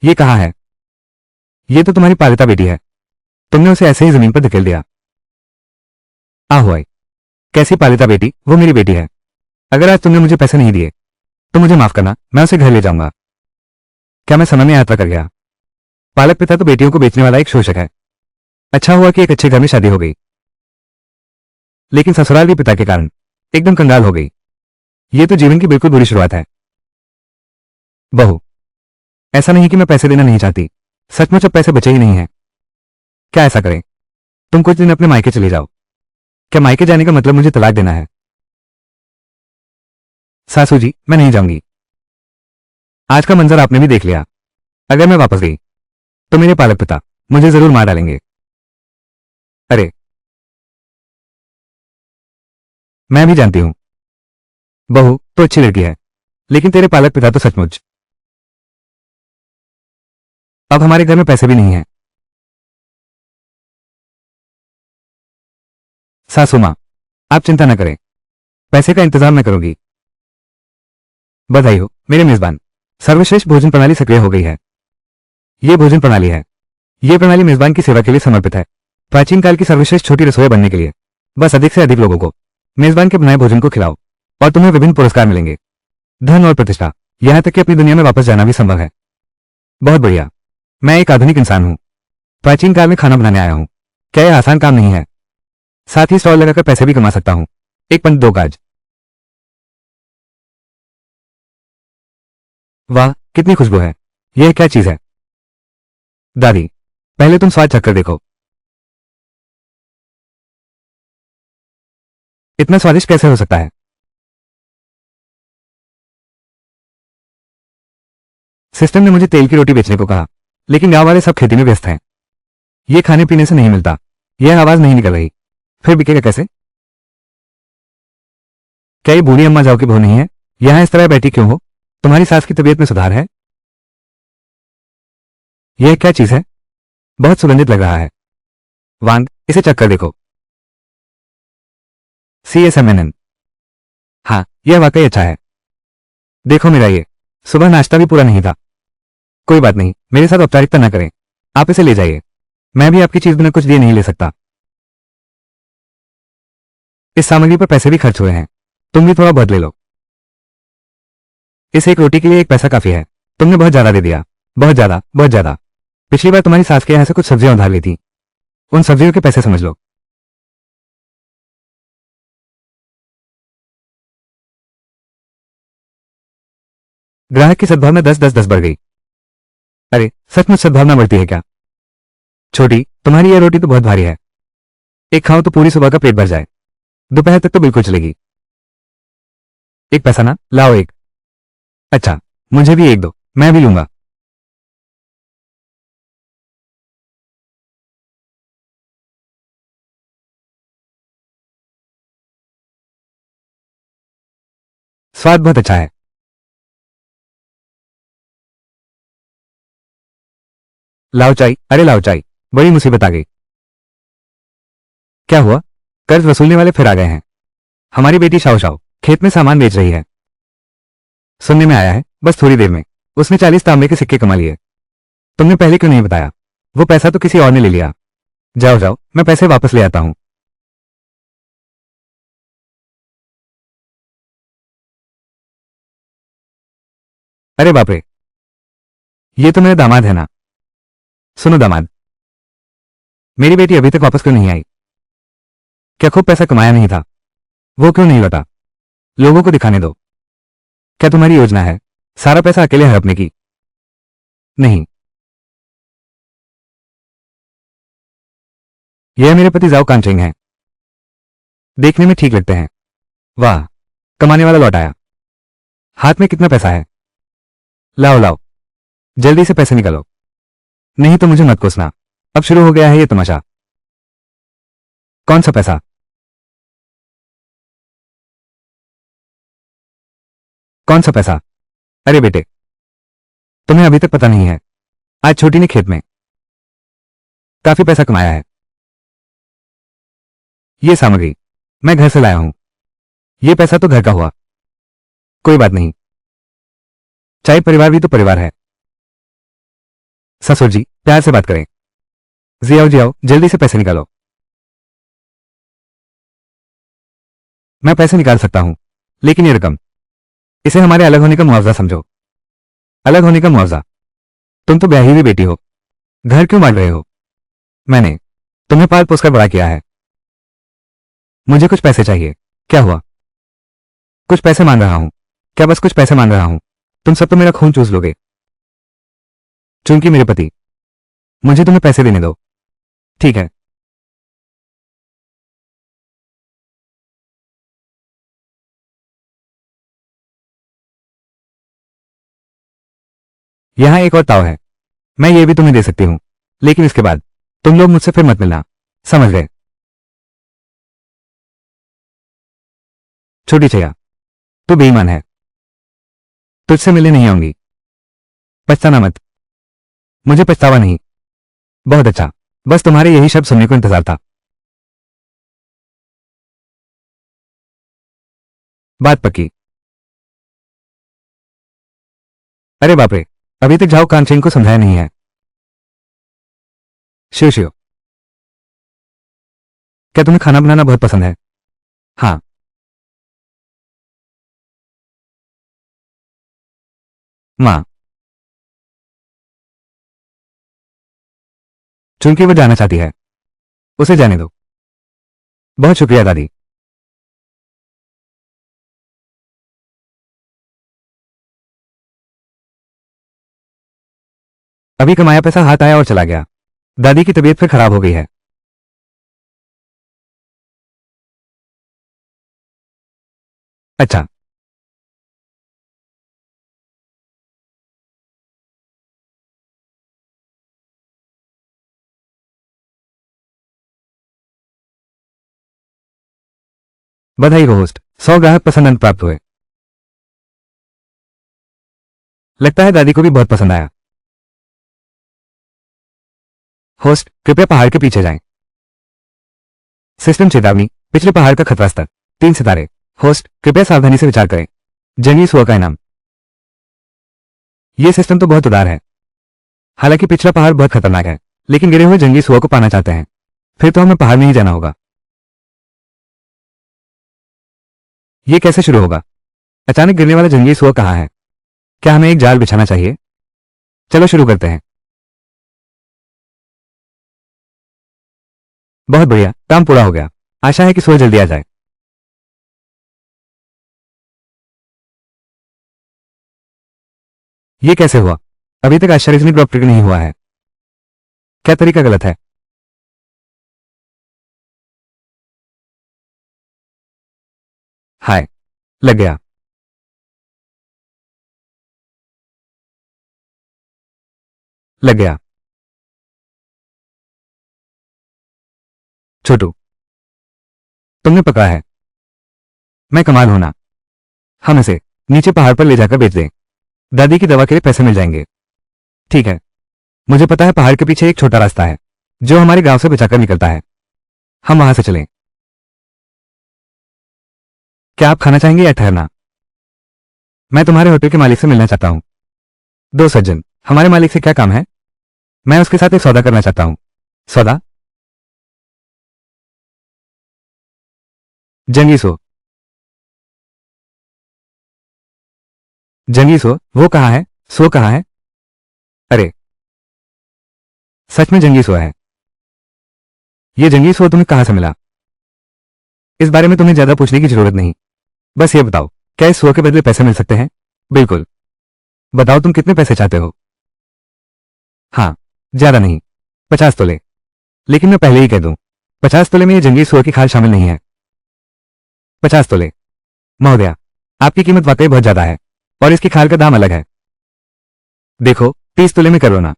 ये कहाँ है? ये तो तुम्हारी पालिता बेटी है। तुमने उसे ऐसे ही जमीन पर धकेल दिया। आहो आई। कैसी पालिता बेटी? वो मेरी बेटी है। अगर आज तुमने मुझे पैसे नहीं दिए तो मुझे माफ करना, मैं उसे घर ले जाऊंगा। क्या मैं समय में यात्रा कर गया? पालक पिता तो बेटियों को बेचने वाला एक शोषक है। अच्छा हुआ कि एक अच्छे घर में शादी हो गई, लेकिन ससुराल भी पिता के कारण एकदम कंगाल हो गई। ये तो जीवन की बिल्कुल बुरी शुरुआत है। बहू, ऐसा नहीं कि मैं पैसे देना नहीं चाहती, सचमुच अब पैसे बचे ही नहीं हैं। क्या ऐसा करें? तुम कुछ दिन अपने मायके चले जाओ। क्या मायके जाने का मतलब मुझे तलाक देना है? सासू जी, मैं नहीं जाऊंगी। आज का मंजर आपने भी देख लिया। अगर मैं वापस गई तो मेरे पालक पिता मुझे जरूर मार डालेंगे। अरे, मैं भी जानती हूं। बहू तो अच्छी लड़की है, लेकिन तेरे पालक पिता तो सचमुच। अब हमारे घर में पैसे भी नहीं हैं। सासू मां, आप चिंता न करें, पैसे का इंतजाम मैं करूंगी। बधाई हो मेरे मेजबान। सर्वश्रेष्ठ भोजन प्रणाली सक्रिय हो गई है। यह भोजन प्रणाली है। यह प्रणाली मेजबान की सेवा के लिए समर्पित है। प्राचीन काल की सर्वश्रेष्ठ छोटी रसोई बनने के लिए बस अधिक से अधिक लोगों को मेजबान के बनाए भोजन को खिलाओ और तुम्हें विभिन्न पुरस्कार मिलेंगे, धन और प्रतिष्ठा, यहां तक कि अपनी दुनिया में वापस जाना भी संभव है। बहुत बढ़िया। मैं एक आधुनिक इंसान हूं, प्राचीन काल में खाना बनाने आया हूं। क्या यह आसान काम नहीं है? साथ ही स्टॉल लगाकर पैसे भी कमा सकता हूं। एक पंथ दो काज। वाह, कितनी खुशबू है। यह क्या चीज है? दादी, पहले तुम स्वाद चखकर देखो। इतना स्वादिष्ट कैसे हो सकता है? सिस्टम ने मुझे तेल की रोटी बेचने को कहा, लेकिन गांव वाले सब खेती में व्यस्त हैं। ये खाने पीने से नहीं मिलता। यह आवाज नहीं निकल रही, फिर बिकेगा कैसे? क्या ये बूढ़ी अम्मा जाओ की बहू नहीं है? यहां इस तरह बैठी क्यों हो? तुम्हारी सास की तबीयत में सुधार है? यह क्या चीज है? बहुत सुगंधित लग रहा है। वांग, इसे चख कर देखो। CSMNN। हाँ, यह वाकई अच्छा है। देखो मेरा ये सुबह नाश्ता भी पूरा नहीं था। कोई बात नहीं, मेरे साथ औपचारिकता न करें। आप इसे ले जाइए। मैं भी आपकी चीज बिना कुछ दिए नहीं ले सकता। इस सामग्री पर पैसे भी खर्च हुए हैं, तुम भी थोड़ा बहुत ले लो। इस एक रोटी के लिए एक पैसा काफी है। तुमने बहुत ज्यादा दे दिया, बहुत ज्यादा, बहुत ज्यादा। पिछली बार तुम्हारी सास के यहां से कुछ सब्जियां उधार ली थी, उन सब्जियों के पैसे समझ लो। ग्राहक की सद्भावना 10-10-10 बढ़ गई। अरे, सचमुच सद्भावना बढ़ती है क्या? छोटी, तुम्हारी यह रोटी तो बहुत भारी है। एक खाओ तो पूरी सुबह का पेट भर जाए, दोपहर तक तो बिल्कुल चलेगी। एक पैसा ना, लाओ एक। अच्छा, मुझे भी एक दो, मैं भी लूंगा। स्वाद बहुत अच्छा है। लाओ चाय, अरे लाओ चाय। बड़ी मुसीबत आ गई। क्या हुआ? कर्ज वसूलने वाले फिर आ गए हैं। हमारी बेटी शाओ शाओ खेत में सामान बेच रही है। सुनने में आया है बस थोड़ी देर में उसने 40 तांबे के सिक्के कमा लिए। तुमने पहले क्यों नहीं बताया? वो पैसा तो किसी और ने ले लिया। जाओ जाओ, मैं पैसे वापस ले आता हूं। अरे बाप रे, ये तो मेरा दामाद है ना। सुनो दामाद, मेरी बेटी अभी तक वापस क्यों नहीं आई? क्या खूब पैसा कमाया नहीं था? वो क्यों नहीं लौटा? लोगों को दिखाने दो। क्या तुम्हारी योजना है सारा पैसा अकेले हड़पने की? नहीं, यह मेरे पति जाओ कांचेंग हैं। देखने में ठीक लगते हैं। वाह, कमाने वाला लौट आया। हाथ में कितना पैसा है? लाओ लाओ, जल्दी से पैसे निकालो, नहीं तो मुझे मत कोसना। अब शुरू हो गया है ये तमाशा। कौन सा पैसा? कौन सा पैसा? अरे बेटे, तुम्हें अभी तक पता नहीं है, आज छोटी ने खेत में काफी पैसा कमाया है। ये सामग्री मैं घर से लाया हूं। ये पैसा तो घर का हुआ। कोई बात नहीं, चाहे परिवार भी तो परिवार है। ससुर जी, प्यार से बात करें। जी आओ, जल्दी से पैसे निकालो। मैं पैसे निकाल सकता हूं, लेकिन ये रकम, इसे हमारे अलग होने का मुआवजा समझो। अलग होने का मुआवजा? तुम तो ब्याही हुई बेटी हो, घर क्यों बांट रहे हो? मैंने तुम्हें पाल पोसकर बड़ा किया है। मुझे कुछ पैसे चाहिए। क्या हुआ? कुछ पैसे मांग रहा हूं। क्या बस कुछ पैसे मांग रहा हूं? तुम सब तो मेरा खून चूस लोगे। चूंकि मेरे पति, मुझे तुम्हें पैसे देने दो। ठीक है। यहां एक और ताव है। मैं ये भी तुम्हें दे सकती हूं, लेकिन इसके बाद तुम लोग मुझसे फिर मत मिलना। समझ गए? छोटी चैया, तू बेईमान है। तुझसे मिलने नहीं आऊंगी। पछताना मत। मुझे पछतावा नहीं। बहुत अच्छा। बस तुम्हारे यही शब्द सुनने को इंतजार था। बात पक्की। अरे बाप रे, अभी तक झाओ कांचेन को समझाया नहीं है। शिव शिव, क्या तुम्हें खाना बनाना बहुत पसंद है? हाँ। माँ, चूंकि वो जाना चाहती है, उसे जाने दो। बहुत शुक्रिया दादी। अभी कमाया पैसा हाथ आया और चला गया। दादी की तबीयत फिर खराब हो गई है। अच्छा। बधाई हो होस्ट, 100 ग्राहक पसंद प्राप्त हुए। लगता है दादी को भी बहुत पसंद आया। होस्ट, कृपया पहाड़ के पीछे जाएं। सिस्टम चेतावनी, पिछले पहाड़ का खतरा स्तर 3 सितारे। होस्ट, कृपया सावधानी से विचार करें। जंगली सुअर का इनाम। यह सिस्टम तो बहुत उदार है। हालांकि पिछला पहाड़ बहुत खतरनाक है, लेकिन गिरे हुए जंगली सुअर को पाना चाहते हैं, फिर तो हमें पहाड़ में ही जाना होगा। यह कैसे शुरू होगा? अचानक गिरने वाला जंगली सुअर कहाँ है? क्या हमें एक जाल बिछाना चाहिए? चलो शुरू करते हैं। बहुत बढ़िया, काम पूरा हो गया। आशा है कि सुअर जल्दी आ जाए। यह कैसे हुआ? अभी तक आश्चर्यजनक डॉक्टर नहीं हुआ है। क्या तरीका गलत है? हाय, लग गया। लग गया। छोटू, तुमने पकड़ा है। मैं कमाल होना। हम इसे नीचे पहाड़ पर ले जाकर बेच दें। दादी की दवा के लिए पैसे मिल जाएंगे। ठीक है। मुझे पता है पहाड़ के पीछे एक छोटा रास्ता है, जो हमारे गांव से बचाकर निकलता है। हम वहां से चलें। क्या आप खाना चाहेंगे या ठहरना? मैं तुम्हारे होटल के मालिक से मिलना चाहता हूं। दो सज्जन, हमारे मालिक से क्या काम है? मैं उसके साथ एक सौदा करना चाहता हूं। सौदा? जंगी सो। जंगी सो? वो कहाँ है? सो कहाँ है? अरे, सच में जंगी सो है। ये जंगी सो तुम्हें कहां से मिला? इस बारे में तुम्हें ज्यादा पूछने की जरूरत नहीं। बस ये बताओ, क्या इस सो के बदले पैसे मिल सकते हैं? बिल्कुल। बताओ तुम कितने पैसे चाहते हो? हाँ, ज्यादा नहीं। 50 तोले। लेकिन मैं पहले ही कह दूं, 50 तोले में ये जंगली सुअर की खाल शामिल नहीं है। 50 तोले। महोदया, आपकी कीमत वाकई बहुत ज्यादा है, और इसकी खाल का दाम अलग है। देखो, 30 तोले में करो ना।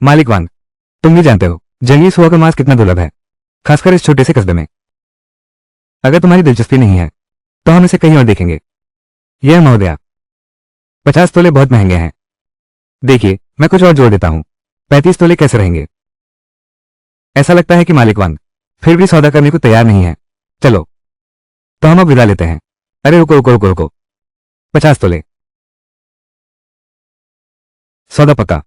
मालिक वांग, तुम भी जानते हो जंगली सुअर का मांस कितना दुर्लभ है, खासकर इस छोटे से कस्बे में। अगर तुम्हारी दिलचस्पी नहीं है, तो हम इसे कहीं और देखेंगे। यह महोदया, 50 तोले बहुत महंगे हैं। देखिए, मैं कुछ और जोड़ देता हूं। 35 तोले कैसे रहेंगे? ऐसा लगता है कि मालिक वांग फिर भी सौदा करने को तैयार नहीं है। चलो, तो हम अब विदा लेते हैं। अरे रुको रुको रुको रुको। 50 तोले। सौदा पक्का।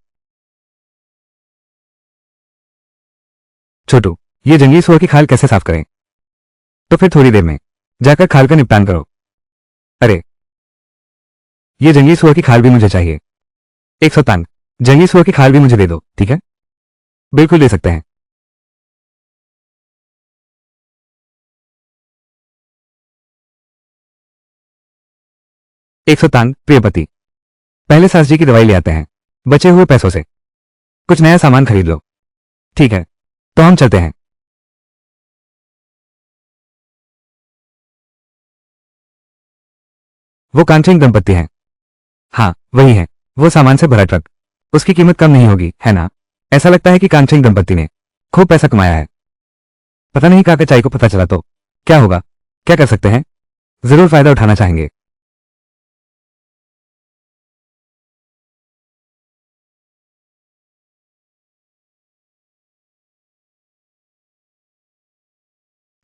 छोटू, ये जंगली सुअर की खाल कैसे साफ करें? तो फिर थोड़ी देर में जाकर खाल का निपटान करो। अरे, ये जंगली सुअर की खाल भी मुझे चाहिए। 100 तांग जंगली सुअर की खाल भी मुझे दे दो, ठीक है? बिल्कुल दे सकते हैं। 100 तांग प्रियपति, पहले सास जी की दवाई ले आते हैं, बचे हुए पैसों से कुछ नया सामान खरीद लो। ठीक है, तो हम चलते हैं। वो कांचन दंपत्ति हैं। हाँ, वही है। वो सामान से भरा ट्रक। उसकी कीमत कम नहीं होगी, है ना? ऐसा लगता है कि कांचन दंपत्ति ने खूब पैसा कमाया है। पता नहीं काका चाई को पता चला तो क्या होगा? क्या कर सकते हैं? जरूर फायदा उठाना चाहेंगे।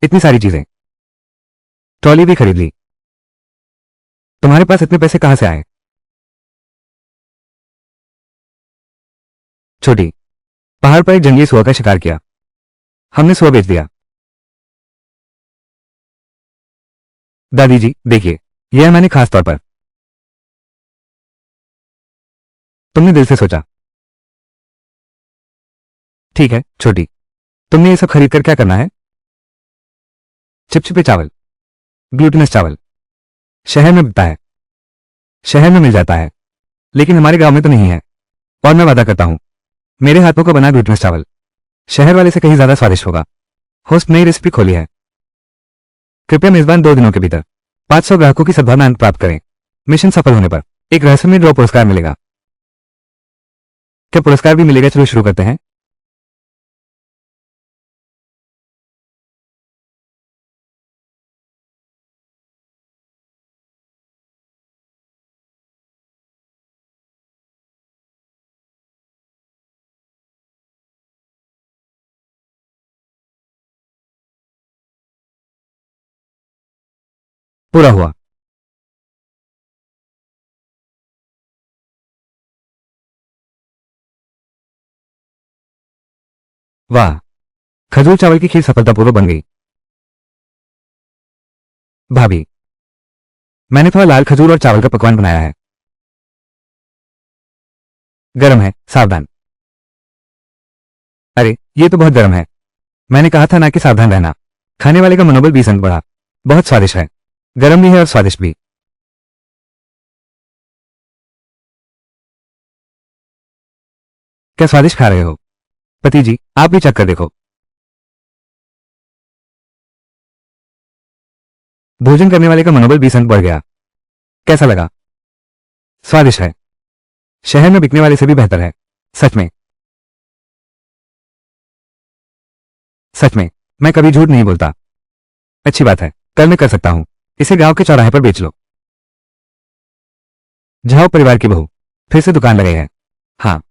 इतनी सारी चीजें, ट्रॉली भी खरीद ली। तुम्हारे पास इतने पैसे कहां से आए? छोटी, पहाड़ पर एक जंगली सुअर का शिकार किया। हमने सुअर बेच दिया। दादी जी, देखिए, यह मैंने खास तौर पर तुमने दिल से सोचा। ठीक है छोटी, तुमने ये सब खरीद कर क्या करना है? चिपचिपे चावल, ग्लूटेनस चावल शहर में बिकता है। शहर में मिल जाता है, लेकिन हमारे गांव में तो नहीं है। और मैं वादा करता हूं, मेरे हाथों का बना ग्लूटेनस चावल शहर वाले से कहीं ज्यादा स्वादिष्ट होगा। होस्ट नई रेसिपी खोली है। कृपया मेजबान 2 दिनों के भीतर 500 ग्राहकों की सद्भावना प्राप्त करें। मिशन सफल होने पर एक रहस्यमय ड्रॉ पुरस्कार मिलेगा। क्या पुरस्कार भी मिलेगा? चलो शुरू करते हैं। पूरा हुआ। वाह, खजूर चावल की खीर सफलतापूर्वक बन गई। भाभी, मैंने थोड़ा लाल खजूर और चावल का पकवान बनाया है। गरम है, सावधान। अरे, ये तो बहुत गरम है। मैंने कहा था ना कि सावधान रहना। खाने वाले का मनोबल 20 अंक बढ़ा। बहुत स्वादिष्ट है। गरम भी है और स्वादिष्ट भी। क्या स्वादिष्ट खा रहे हो? पति जी, आप भी चख कर देखो। भोजन करने वाले का मनोबल 20 अंक बढ़ गया। कैसा लगा? स्वादिष्ट है। शहर में बिकने वाले से भी बेहतर है। सच में, सच में, मैं कभी झूठ नहीं बोलता। अच्छी बात है, कल मैं कर सकता हूं। इसे गांव के चौराहे पर बेच लो। जाओ परिवार की बहू, फिर से दुकान लगाई है। हाँ,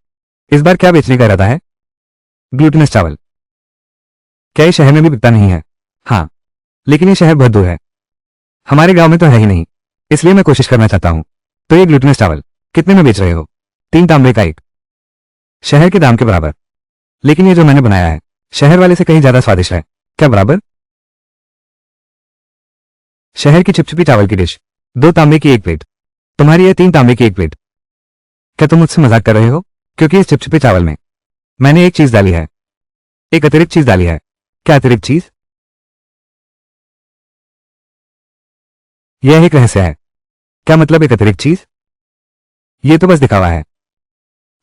इस बार क्या बेचने का इरादा है? ग्लूटेनस चावल। क्या ये शहर में भी बिकता नहीं है? हाँ, लेकिन ये शहर बहुत दूर है। हमारे गांव में तो है ही नहीं, इसलिए मैं कोशिश करना चाहता हूं। तो ये ग्लूटेनस चावल कितने में बेच रहे हो? 3 तांबे का एक। शहर के दाम के बराबर। लेकिन ये जो मैंने बनाया है शहर वाले से कहीं ज्यादा स्वादिष्ट है। क्या बराबर? शहर की चिपचिपी चावल की डिश, 2 तांबे की एक प्लेट। तुम्हारी है 3 तांबे की एक प्लेट। क्या तुम मुझसे मजाक कर रहे हो? क्योंकि इस चिपचिपे चावल में मैंने एक चीज डाली है। एक अतिरिक्त चीज डाली है। क्या अतिरिक्त चीज? यह एक रहस्य है। क्या मतलब एक अतिरिक्त चीज? ये तो बस दिखावा है।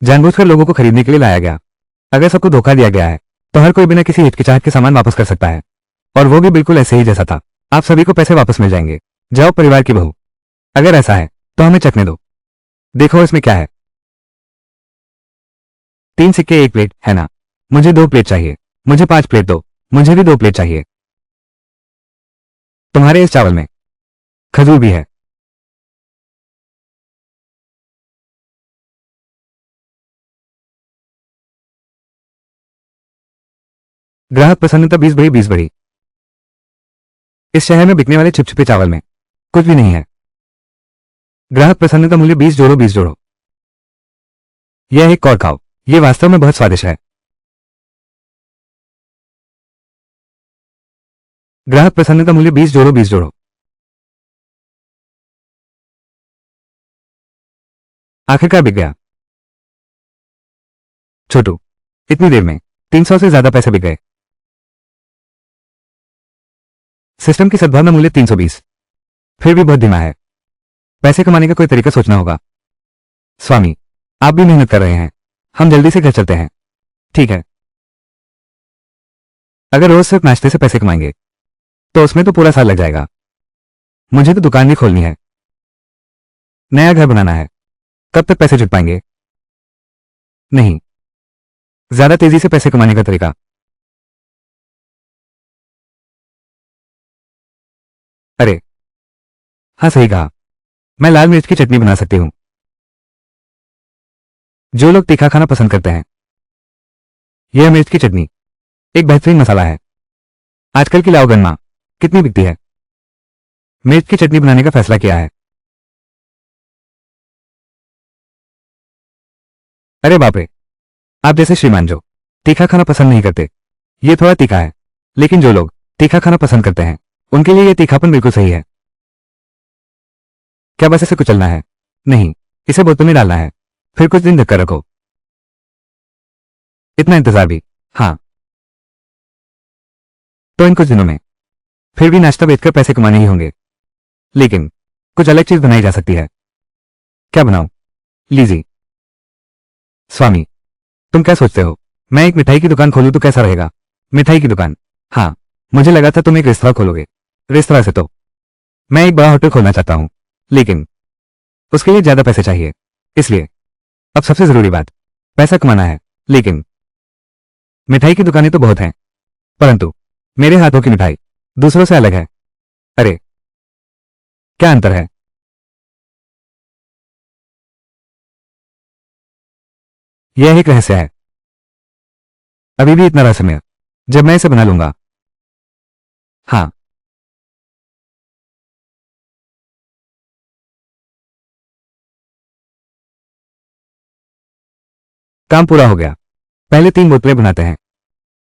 जानबूझकर लोगों को खरीदने के लिए लाया गया। अगर सबको धोखा दिया गया है तो हर कोई बिना किसी हिचकिचाहट के सामान वापस कर सकता है। और वो भी बिल्कुल ऐसे ही जैसा था। आप सभी को पैसे वापस मिल जाएंगे। जाओ परिवार की बहू, अगर ऐसा है तो हमें चखने दो। देखो इसमें क्या है। 3 सिक्के एक प्लेट, है ना? मुझे 2 प्लेट चाहिए। मुझे 5 प्लेट दो। मुझे भी 2 प्लेट चाहिए। तुम्हारे इस चावल में खजूर भी है। ग्राहक प्रसन्नता 20 बढ़ी 20 बढ़ी। इस शहर में बिकने वाले चिपचिपे चावल में कुछ भी नहीं है। ग्राहक प्रसन्नता मूल्य 20 जोड़ो 20 जोड़ो। यह एक और खाओ। यह वास्तव में बहुत स्वादिष्ट है। ग्राहक प्रसन्न का मूल्य 20 जोड़ो, 20 जोड़ो। आखिरकार बिक गया। छोटू, इतनी देर में 300 से ज्यादा पैसे बिक गए। सिस्टम की सद्भावना मूल्य 320। फिर भी बहुत धीमा है। पैसे कमाने का कोई तरीका सोचना होगा। स्वामी, आप भी मेहनत कर रहे हैं, हम जल्दी से घर चलते हैं। ठीक है। अगर रोज सिर्फ नाश्ते से पैसे कमाएंगे तो उसमें तो पूरा साल लग जाएगा। मुझे तो दुकान भी खोलनी है, नया घर बनाना है। कब तक पैसे जुट पाएंगे? नहीं, ज्यादा तेजी से पैसे कमाने का तरीका। अरे हाँ, सही कहा। मैं लाल मिर्च की चटनी बना सकती हूँ। जो लोग तीखा खाना पसंद करते हैं। यह मिर्च की चटनी एक बेहतरीन मसाला है। आजकल की लाओ गनमा कितनी बिकती है? मिर्च की चटनी बनाने का फैसला किया है। अरे बाप रे, आप जैसे श्रीमान जो तीखा खाना पसंद नहीं करते, ये थोड़ा तीखा है। लेकिन जो लोग तीखा खाना पसंद करते हैं उनके लिए यह तीखापन बिल्कुल सही है। क्या बस इसे कुचलना है? नहीं, इसे बोतल में डालना है, फिर कुछ दिन ढककर रखो। इतना इंतजार भी? हाँ। तो इन कुछ दिनों में फिर भी नाश्ता बेचकर पैसे कमाने ही होंगे, लेकिन कुछ अलग चीज बनाई जा सकती है। क्या बनाऊं? लीजिए। स्वामी, तुम क्या सोचते हो? मैं एक मिठाई की दुकान खोलूं तो कैसा रहेगा? मिठाई की दुकान? हाँ, मुझे लगा था तुम एक रेस्तरां खोलोगे। रेस्तरां से तो मैं एक बड़ा होटल खोलना चाहता हूं, लेकिन उसके लिए ज्यादा पैसे चाहिए। इसलिए अब सबसे जरूरी बात पैसा कमाना है। लेकिन मिठाई की दुकानें तो बहुत हैं, परंतु मेरे हाथों की मिठाई दूसरों से अलग है। अरे, क्या अंतर है? यह एक रहस्य है। अभी भी इतना रहस्यमय जब मैं इसे बना लूंगा। हाँ। काम पूरा हो गया। पहले 3 बोतलें बनाते हैं,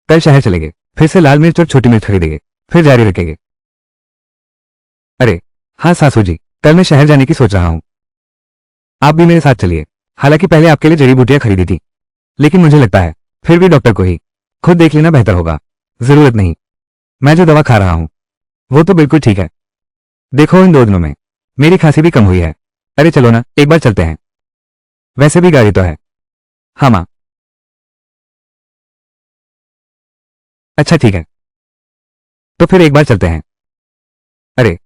कल शहर चलेंगे, फिर से लाल मिर्च और छोटी मिर्च खरीदेंगे, फिर जारी रखेंगे। अरे हाँ सासू जी, कल मैं शहर जाने की सोच रहा हूं। आप भी मेरे साथ चलिए। हालांकि पहले आपके लिए जड़ी बूटियां खरीदी थी, लेकिन मुझे लगता है फिर भी डॉक्टर को ही खुद देख लेना बेहतर होगा। जरूरत नहीं, मैं जो दवा खा रहा हूं वो तो बिल्कुल ठीक है। देखो, इन 2 दिनों में मेरी खांसी भी कम हुई है। अरे चलो ना, एक बार चलते हैं। वैसे भी गाड़ी तो है। हाँ माँ। अच्छा ठीक है, तो फिर एक बार चलते हैं। अरे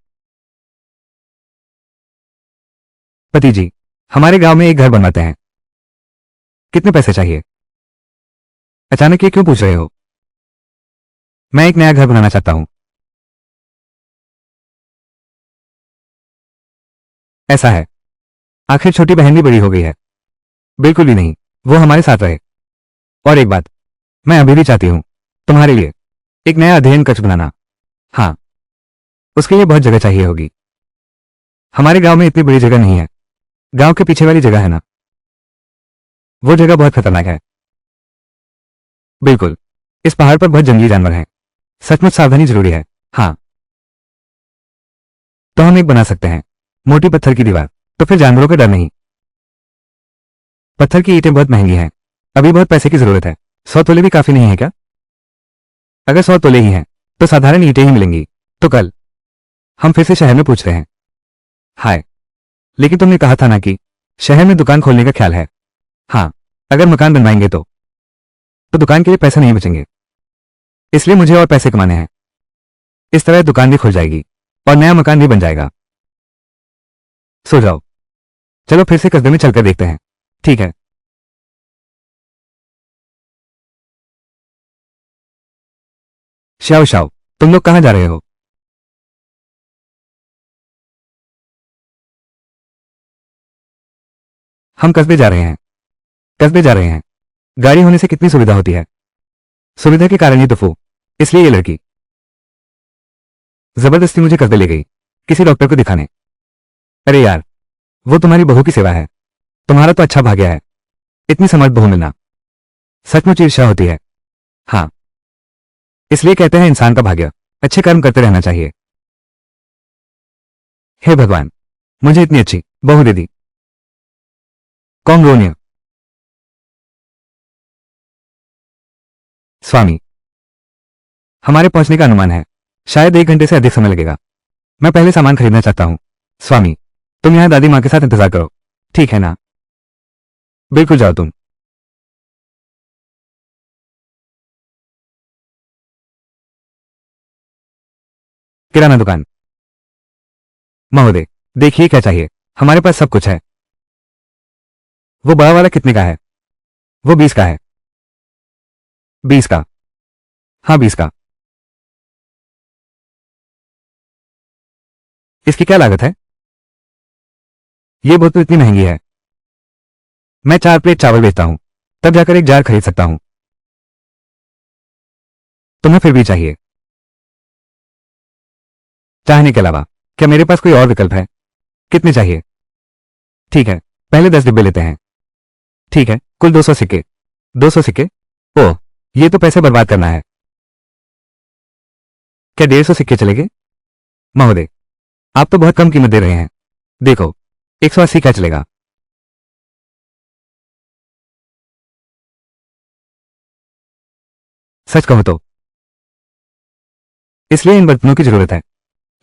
पति जी, हमारे गांव में एक घर बनवाते हैं। कितने पैसे चाहिए? अचानक ये क्यों पूछ रहे हो? मैं एक नया घर बनाना चाहता हूं। ऐसा है? आखिर छोटी बहन भी बड़ी हो गई है। बिल्कुल भी नहीं, वो हमारे साथ रहे। और एक बात, मैं अभी भी चाहती हूं तुम्हारे लिए एक नया अध्ययन कक्ष बनाना। हाँ, उसके लिए बहुत जगह चाहिए होगी। हमारे गांव में इतनी बड़ी जगह नहीं है। गांव के पीछे वाली जगह है ना, वो जगह बहुत खतरनाक है। बिल्कुल, इस पहाड़ पर बहुत जंगली जानवर हैं। सचमुच सावधानी जरूरी है। हाँ, तो हम एक बना सकते हैं, मोटी पत्थर की दीवार, तो फिर जानवरों का डर नहीं। पत्थर की ईंटें बहुत महंगी हैं, अभी बहुत पैसे की जरूरत है। 100 तोले भी काफी नहीं है क्या? अगर 100 तोले ही हैं तो साधारण ईंटें ही मिलेंगी। तो कल हम फिर से शहर में पूछते हैं। हाय, लेकिन तुमने कहा था ना कि शहर में दुकान खोलने का ख्याल है। हाँ, अगर मकान बनवाएंगे तो दुकान के लिए पैसे नहीं बचेंगे, इसलिए मुझे और पैसे कमाने हैं। इस तरह दुकान भी खुल जाएगी और नया मकान भी बन जाएगा। सो जाओ, चलो फिर से कस्बे में चलकर देखते हैं। ठीक है। शाओ शाओ, तुम लोग कहाँ जा रहे हो? हम कस्बे जा रहे हैं। कस्बे जा रहे हैं। गाड़ी होने से कितनी सुविधा होती है। सुविधा के कारण ही तो फू, इसलिए ये लड़की जबरदस्ती मुझे कस्बे ले गई किसी डॉक्टर को दिखाने। अरे यार, वो तुम्हारी बहू की सेवा है। तुम्हारा तो अच्छा भाग्य है, इतनी समर्थ बहू मिलना। सचमुच ईर्ष्या होती है। हाँ, इसलिए कहते हैं इंसान का भाग्य अच्छे कर्म करते रहना चाहिए। हे भगवान, मुझे इतनी अच्छी बहू दे दी। कौन? स्वामी, हमारे पहुंचने का अनुमान है, शायद 1 घंटे से अधिक समय लगेगा। मैं पहले सामान खरीदना चाहता हूं। स्वामी, तुम यहां दादी मां के साथ इंतजार करो, ठीक है ना? बिल्कुल, जाओ तुम। किराना दुकान। महोदय, देखिए क्या चाहिए, हमारे पास सब कुछ है। वो बड़ा वाला कितने का है? वो 20 का है। 20 का? हाँ, 20 का। इसकी क्या लागत है? ये बोतल इतनी महंगी है। मैं 4 प्लेट चावल बेचता हूं, तब जाकर एक जार खरीद सकता हूं। तुम्हें फिर भी चाहिए? चाहने के अलावा क्या मेरे पास कोई और विकल्प है? कितने चाहिए? ठीक है, पहले 10 डिब्बे लेते हैं। ठीक है, कुल 200 सिक्के। 200 सिक्के? ओह, ये तो पैसे बर्बाद करना है। क्या 150 सिक्के चलेंगे? महोदय, आप तो बहुत कम कीमत दे रहे हैं। देखो, 180 क्या चलेगा? सच कहो तो इसलिए इन बर्तनों की जरूरत है,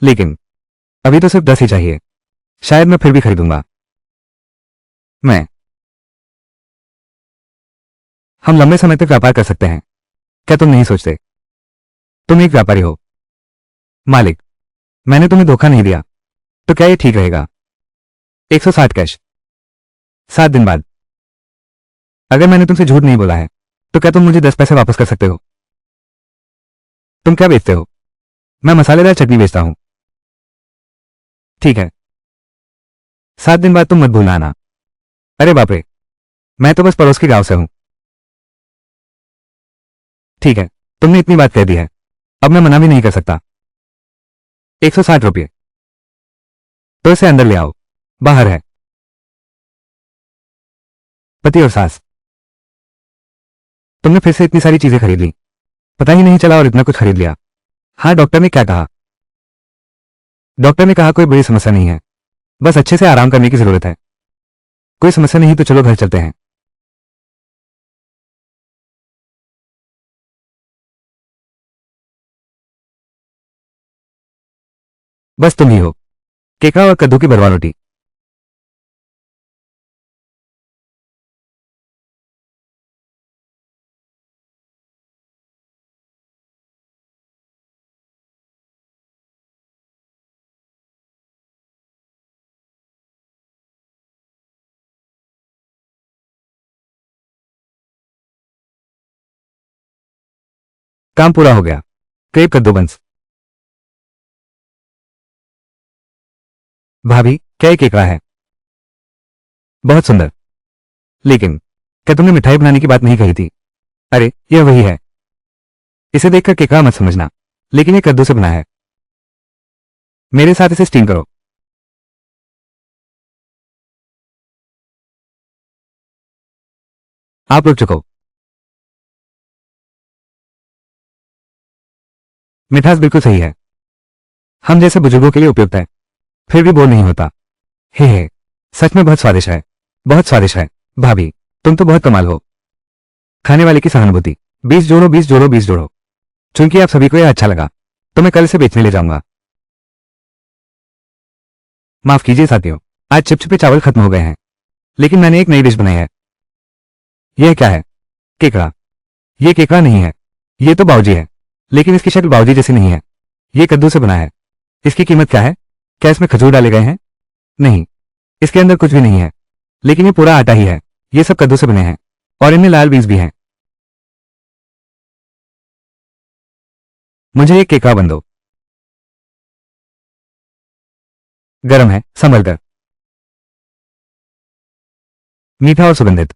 लेकिन अभी तो सिर्फ 10 ही चाहिए। शायद मैं फिर भी खरीदूंगा। मैं हम लंबे समय तक व्यापार कर सकते हैं, क्या तुम नहीं सोचते? तुम एक व्यापारी हो। मालिक, मैंने तुम्हें धोखा नहीं दिया, तो क्या ये ठीक रहेगा? 160 कैश। 7 दिन बाद। अगर मैंने तुमसे झूठ नहीं बोला है, तो क्या तुम मुझे 10 पैसे वापस कर सकते हो? तुम क्या बेचते हो? मैं मसालेदार चटनी बेचता हूं। ठीक है, 7 दिन बाद तुम मत भूलना आना। अरे बाप रे, मैं तो बस पड़ोस के गांव से हूं। ठीक है, तुमने इतनी बात कह दी है, अब मैं मना भी नहीं कर सकता। 160 रुपये। तो इसे अंदर ले आओ, बाहर है। पति और सास, तुमने फिर से इतनी सारी चीजें खरीद ली, पता ही नहीं चला और इतना कुछ खरीद लिया। हाँ, डॉक्टर ने क्या कहा? डॉक्टर ने कहा कोई बड़ी समस्या नहीं है, बस अच्छे से आराम करने की जरूरत है। कोई समस्या नहीं तो चलो घर चलते हैं। बस तुम ही हो, केका और कद्दू की बरवा रोटी। काम पूरा हो गया। क्रेप कद्दू बंस। भाभी, क्या ये केकड़ा है? बहुत सुंदर। लेकिन क्या तुमने मिठाई बनाने की बात नहीं कही थी? अरे, यह वही है। इसे देखकर केकड़ा मत समझना, लेकिन ये कद्दू से बना है। मेरे साथ इसे स्टीम करो। आप रुक चुको। मिठास बिल्कुल सही है, हम जैसे बुजुर्गों के लिए उपयुक्त है, फिर भी बोर नहीं होता। हे, सच में बहुत स्वादिष्ट है, बहुत स्वादिष्ट है। भाभी, तुम तो बहुत कमाल हो। खाने वाले की सहानुभूति। 20 जोड़ो, 20 जोड़ो, 20 जोड़ो। चूंकि आप सभी को यह अच्छा लगा, तो मैं कल इसे बेचने ले जाऊंगा। माफ कीजिए साथियों, आज चिपचिपे चावल खत्म हो गए हैं, लेकिन मैंने एक नई डिश बनाई है। यह क्या है? केकड़ा। ये केकड़ा नहीं है, ये तो बावजी है, लेकिन इसकी शक्ल बावजी जैसी नहीं है। ये कद्दू से बना है। इसकी कीमत क्या है? क्या इसमें खजूर डाले गए हैं? नहीं, इसके अंदर कुछ भी नहीं है, लेकिन ये पूरा आटा ही है। ये सब कद्दू से बने हैं, और इनमें लाल बीज भी हैं। मुझे एक केकड़ा बन दो। गरम है, संभल कर। मीठा और सुगंधित।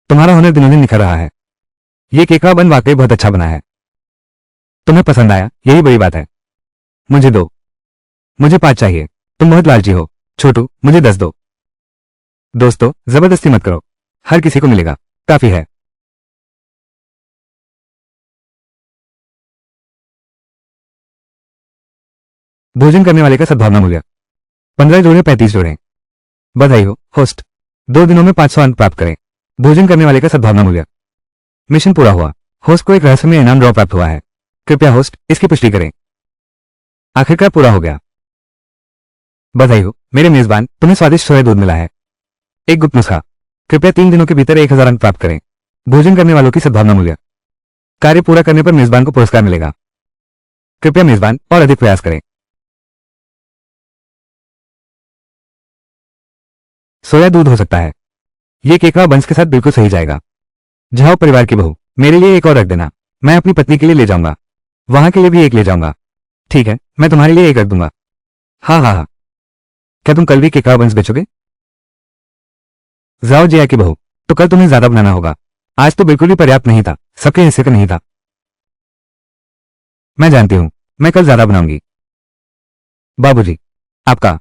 तुम्हारा हुनर दिनों दिन निखर रहा है। ये केकड़ा बन वाकई बहुत अच्छा बना है। तुम्हें पसंद आया, यही बड़ी बात है। मुझे दो। मुझे 5 चाहिए। तुम बहुत लालची हो। छोटू, मुझे 10 दो। दोस्तों, जबरदस्ती मत करो, हर किसी को मिलेगा, काफी है। भोजन करने वाले का सद्भावना मूल्य 15 जोड़े 35 जोड़े। बधाई हो होस्ट, 2 दिनों में 500 अंक प्राप्त करें। भोजन करने वाले का सद्भावना मूल्य। मिशन पूरा हुआ। होस्ट को एक रहस्यमय इनाम ड्रॉ प्राप्त हुआ है। कृपया होस्ट इसकी पुष्टि करें। आखिरकार पूरा हो गया। बधाई हो मेरे मेजबान, तुम्हें स्वादिष्ट सोया दूध मिला है। एक गुप्त नुस्खा, कृपया 3 दिनों के भीतर 1000 अंक प्राप्त करें। भोजन करने वालों की सद्भावना मूल्य। कार्य पूरा करने पर मेजबान को पुरस्कार मिलेगा। कृपया मेजबान और अधिक प्रयास करें। सोया दूध हो सकता है। ये केकड़ा बंस के साथ बिल्कुल सही जाएगा। जाओ परिवार की बहू, मेरे लिए एक और रख देना। मैं अपनी पत्नी के लिए ले जाऊंगा। वहां के लिए भी एक ले जाऊंगा। ठीक है, मैं तुम्हारे लिए एक रख दूंगा। हाँ हाँ हाँ। क्या तुम कल भी केकड़ा बंस बेचोगे? जाओ जिया की बहू, तो कल तुम्हें ज्यादा बनाना होगा। आज तो बिल्कुल भी पर्याप्त नहीं था, सबके हिस्से का नहीं था। मैं जानती हूं, मैं कल ज्यादा बनाऊंगी। बाबूजी, आपका।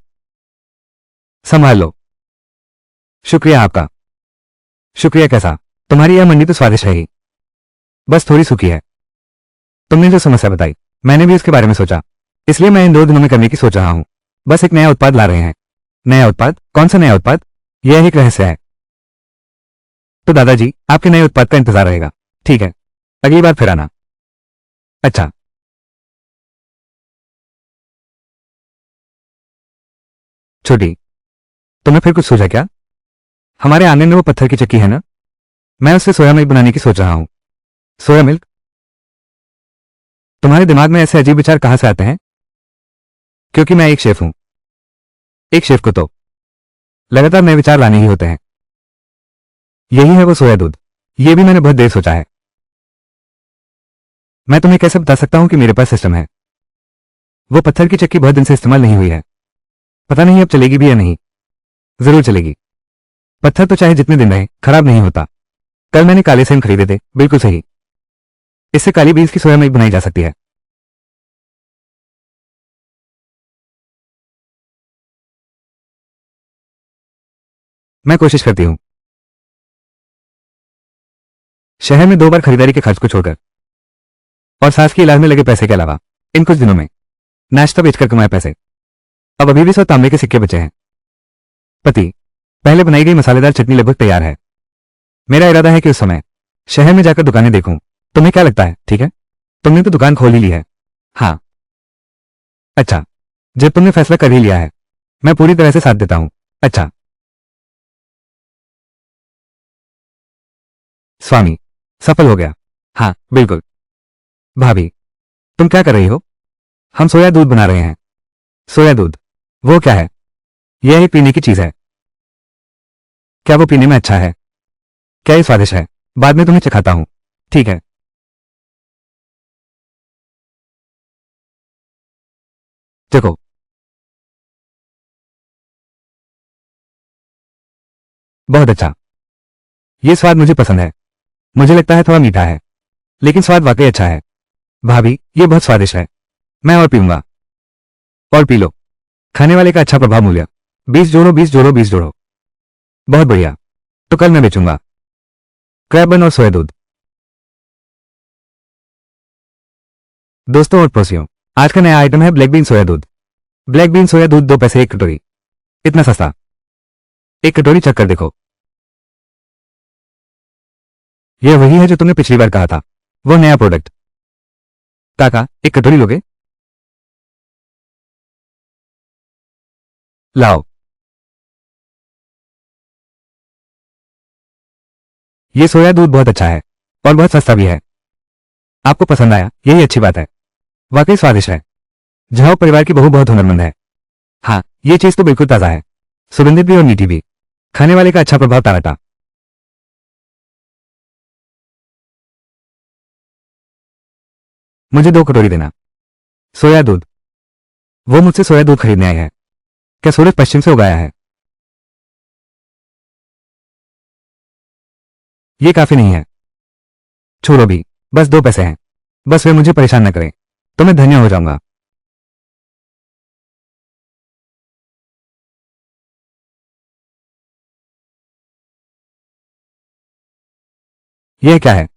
संभाल लो। शुक्रिया आपका। शुक्रिया कैसा? तुम्हारी यह मंडी तो स्वादिष्ट है ही, बस थोड़ी सूखी है। तुमने जो समस्या बताई, मैंने भी उसके बारे में सोचा, इसलिए मैं इन 2 दिनों में करने की सोच रहा हूं। बस एक नया उत्पाद ला रहे हैं। नया उत्पाद? कौन सा नया उत्पाद? यह एक रहस्य है। तो दादाजी, आपके नए उत्पाद का इंतजार रहेगा। ठीक है, अगली बार फिर आना। अच्छा। छोटी, तुम्हें फिर कुछ सूझा क्या? हमारे आंगन में वो पत्थर की चक्की है ना, मैं उससे सोया मिल्क बनाने की सोच रहा हूं। Soya milk? तुम्हारे दिमाग में ऐसे अजीब विचार कहां से आते हैं? क्योंकि मैं एक शेफ हूं। एक शेफ को तो लगातार नए विचार लाने ही होते हैं। यही है वो सोया दूध। ये भी मैंने बहुत देर सोचा है। मैं तुम्हें कैसे बता सकता हूं कि मेरे पास सिस्टम है। वो पत्थर की चक्की बहुत दिन से इस्तेमाल नहीं हुई है। पता नहीं अब चलेगी भी या नहीं। जरूर चलेगी। पत्थर तो चाहे जितने दिन रहे खराब नहीं होता। कल मैंने काले सेम खरीदे थे, बिल्कुल सही। इससे काली बीन्स की सोया मिल्क बनाई जा सकती है। मैं कोशिश करती हूं। शहर में 2 बार खरीदारी के खर्च को छोड़कर और सास के इलाज में लगे पैसे के अलावा इन कुछ दिनों में नाश्ता बेचकर कमाए पैसे। अब अभी भी 100 तांबे के सिक्के बचे हैं। पति, पहले बनाई गई मसालेदार चटनी लगभग तैयार है। मेरा इरादा है कि उस समय शहर में जाकर दुकानें देखूं। तुम्हें क्या लगता है? ठीक है, तुमने तो दुकान खोल ही ली है। हाँ। अच्छा, जब तुमने फैसला कर ही लिया है, मैं पूरी तरह से साथ देता हूं। अच्छा। स्वामी, सफल हो गया। हाँ बिल्कुल। भाभी, तुम क्या कर रही हो? हम सोया दूध बना रहे हैं। सोया दूध? वो क्या है? यह एक पीने की चीज है। क्या वो पीने में अच्छा है? क्या ये स्वादिष्ट है? बाद में तुम्हें चखाता हूं। ठीक है। देखो। बहुत अच्छा। ये स्वाद मुझे पसंद है। मुझे लगता है थोड़ा मीठा है, लेकिन स्वाद वाकई अच्छा है। भाभी, ये बहुत स्वादिष्ट है। मैं और पीऊंगा। और पी लो। खाने वाले का अच्छा प्रभाव मूल्य। 20 जोड़ो 20 जोड़ो 20 जोड़ो। बहुत बढ़िया। तो कल मैं बेचूंगा क्रैब बन और सोया दूध। दोस्तों और पड़ोसियों, आज का नया आइटम है ब्लैक बीन सोया दूध। ब्लैक बीन सोया दूध 2 पैसे 1 कटोरी। इतना सस्ता। एक कटोरी चख कर देखो। यह वही है जो तुमने पिछली बार कहा था, वो नया प्रोडक्ट। काका, एक कटोरी लोगे? लाओ। ये सोया दूध बहुत अच्छा है और बहुत सस्ता भी है। आपको पसंद आया, यही अच्छी बात है। वाकई स्वादिष्ट है। झाओ परिवार की बहू बहुत हुनरमंद है। हाँ, ये चीज तो बिल्कुल ताजा है, सुगंधित भी और मीठी भी। खाने वाले का अच्छा प्रभाव ताराटा। मुझे 2 कटोरी देना। सोया दूध? वो मुझसे सोया दूध खरीदने आए हैं। क्या सूरज पश्चिम से उगाया है? ये काफी नहीं है। छोड़ो भी, बस 2 पैसे हैं। बस वे मुझे परेशान न करें, तो मैं धन्य हो जाऊंगा। यह क्या है?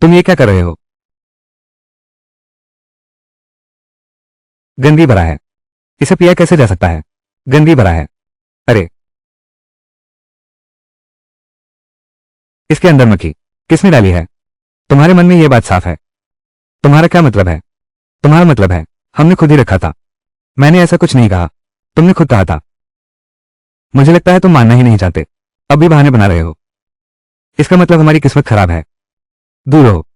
तुम ये क्या कर रहे हो? गंदगी भरा है, इसे पिया कैसे जा सकता है? गंदगी भरा है। अरे, इसके अंदर मक्खी किसने डाली है? तुम्हारे मन में यह बात साफ है। तुम्हारा क्या मतलब है? तुम्हारा मतलब है हमने खुद ही रखा था। मैंने ऐसा कुछ नहीं कहा, तुमने खुद कहा था। मुझे लगता है तुम मानना ही नहीं चाहते, अब भी बहाने बना रहे हो। इसका मतलब हमारी किस्मत खराब है। दूर रहो,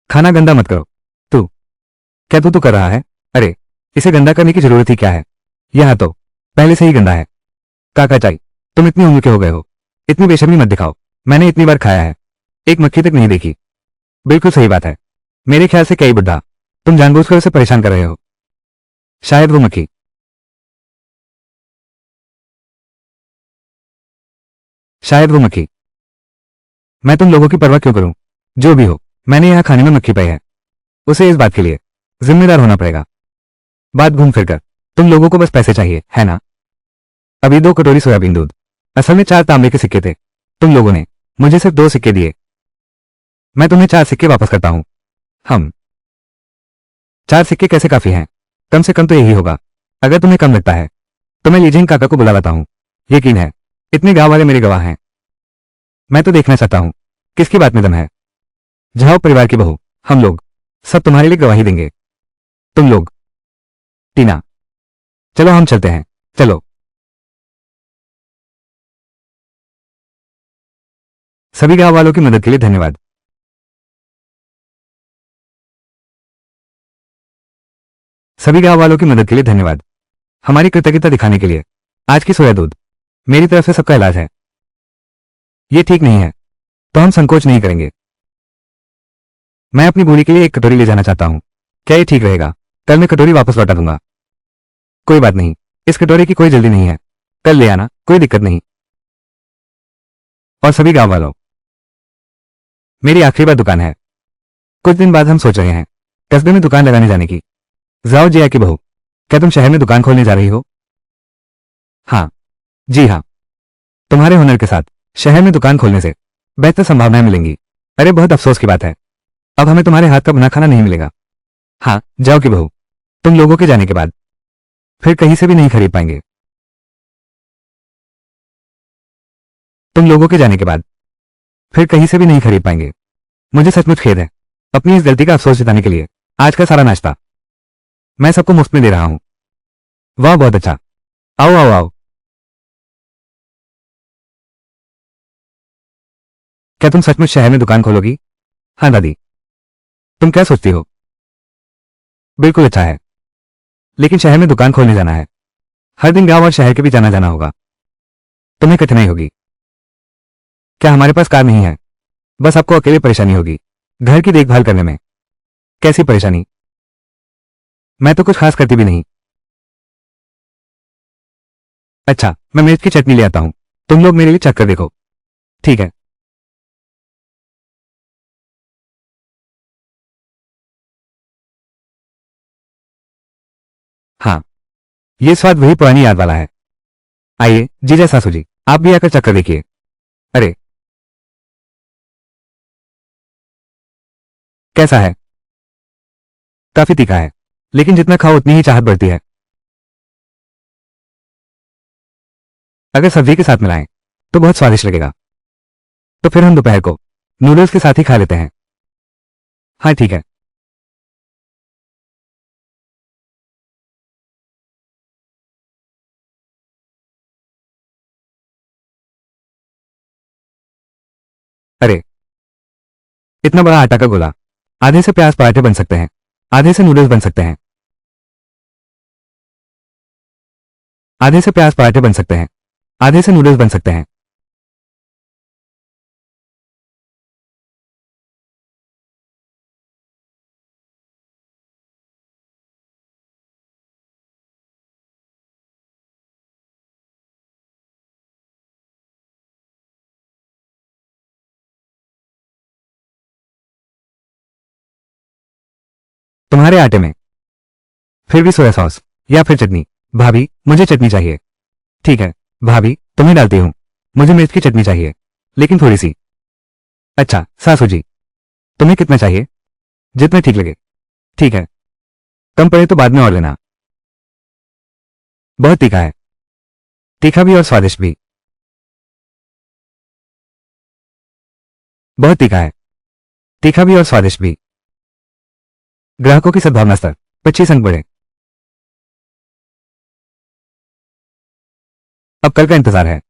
खाना गंदा मत करो। तू क्या तू कर रहा है? अरे, इसे गंदा करने की जरूरत ही क्या है? यह तो पहले से ही गंदा है। काका चाई, तुम इतनी उम्र के हो गए हो, इतनी बेशर्मी मत दिखाओ। मैंने इतनी बार खाया है, एक मक्खी तक नहीं देखी। बिल्कुल सही बात है, मेरे ख्याल से कई बुड्ढा, तुम जानबूझकर उसे परेशान कर रहे हो। शायद वो मक्खी शायद वो मक्खी मैं तुम लोगों की परवाह क्यों करूं? जो भी हो, मैंने यहां खाने में मक्खी पाई है, उसे इस बात के लिए जिम्मेदार होना पड़ेगा। बात घूम फिर कर तुम लोगों को बस पैसे चाहिए, है ना? अभी 2 कटोरी सोयाबीन दूध, असल में 4 तांबे के सिक्के थे। तुम लोगों ने मुझे सिर्फ 2 सिक्के दिए। मैं तुम्हें 4 सिक्के वापस करता हूं। हम 4 सिक्के कैसे काफी हैं? कम से कम तो यही होगा। अगर तुम्हें कम लगता है तो मैं लीजिंग काका को बुला लाता हूं। यकीन है इतने गांव वाले मेरे गवाह हैं। मैं तो देखना चाहता हूं किसकी बात में दम है। जाओ परिवार की बहू, हम लोग सब तुम्हारे लिए गवाही देंगे। तुम लोग। टीना, चलो हम चलते हैं, चलो। सभी गांव वालों की मदद के लिए धन्यवाद। सभी गांव वालों की मदद के लिए धन्यवाद, हमारी कृतज्ञता दिखाने के लिए। आज की सोया दूध मेरी तरफ से सबका इलाज है। ये ठीक नहीं है तो हम संकोच नहीं करेंगे। मैं अपनी बूढ़ी के लिए एक कटोरी ले जाना चाहता हूं, क्या ये ठीक रहेगा? कल मैं कटोरी वापस लौटा दूंगा। कोई बात नहीं, इस कटोरे की कोई जल्दी नहीं है, कल ले आना, कोई दिक्कत नहीं। और सभी गांव वालों, मेरी आखिरी बार दुकान है। कुछ दिन बाद हम सोच रहे हैं कस्बे में दुकान लगाने जाने की। जाओ जिया की बहू, क्या तुम शहर में दुकान खोलने जा रही हो? हाँ, जी हाँ। तुम्हारे हुनर के साथ शहर में दुकान खोलने से बेहतर संभावनाएं मिलेंगी। अरे बहुत अफसोस की बात है, अब हमें तुम्हारे हाथ का बना खाना नहीं मिलेगा। हाँ, जाओ की बहू, तुम लोगों के जाने के बाद फिर कहीं से भी नहीं खरीद पाएंगे। तुम लोगों के जाने के बाद फिर कहीं से भी नहीं खरीद पाएंगे। मुझे सचमुच खेद है अपनी इस गलती का अफसोस जताने के लिए। आज का सारा नाश्ता मैं सबको मुफ्त में दे रहा हूं। वाह, बहुत अच्छा। आओ आओ आओ। क्या तुम सचमुच शहर में दुकान खोलोगी? हाँ दादी। तुम क्या सोचती हो? बिल्कुल अच्छा है, लेकिन शहर में दुकान खोलने जाना है, हर दिन गांव और शहर के भी जाना जाना होगा, तुम्हें कठिनाई होगी। क्या हमारे पास कार नहीं है? बस आपको अकेले परेशानी होगी घर की देखभाल करने में। कैसी परेशानी? मैं तो कुछ खास करती भी नहीं। अच्छा, मैं मिर्च की चटनी ले आता हूं, तुम लोग मेरे लिए चख कर देखो। ठीक है। हाँ, ये स्वाद वही पुरानी याद वाला है। आइए जीजा सासू जी, आप भी आकर चख कर देखिए। अरे, कैसा है? काफी तीखा है, लेकिन जितना खाओ उतनी ही चाहत बढ़ती है। अगर सब्जी के साथ मिलाएं तो बहुत स्वादिष्ट लगेगा। तो फिर हम दोपहर को नूडल्स के साथ ही खा लेते हैं। हाँ ठीक है। अरे, इतना बड़ा आटा का गोला, आधे से प्याज पराठे बन सकते हैं, आधे से नूडल्स बन सकते हैं। आधे से प्याज पराठे बन सकते हैं, आधे से नूडल्स बन सकते हैं। तुम्हारे आटे में फिर भी सोया सॉस या फिर चटनी? भाभी, मुझे चटनी चाहिए। ठीक है भाभी, तुम्हें डालती हूं। मुझे मिर्च की चटनी चाहिए, लेकिन थोड़ी सी। अच्छा सासू जी, तुम्हें कितना चाहिए? जितना ठीक लगे। ठीक है, कम पड़े तो बाद में और लेना। बहुत तीखा है, तीखा भी और स्वादिष्ट भी। बहुत तीखा है, तीखा भी और स्वादिष्ट भी। ग्राहकों की सद्भावना स्तर 25 अंक बढ़े। अब कल का इंतजार है।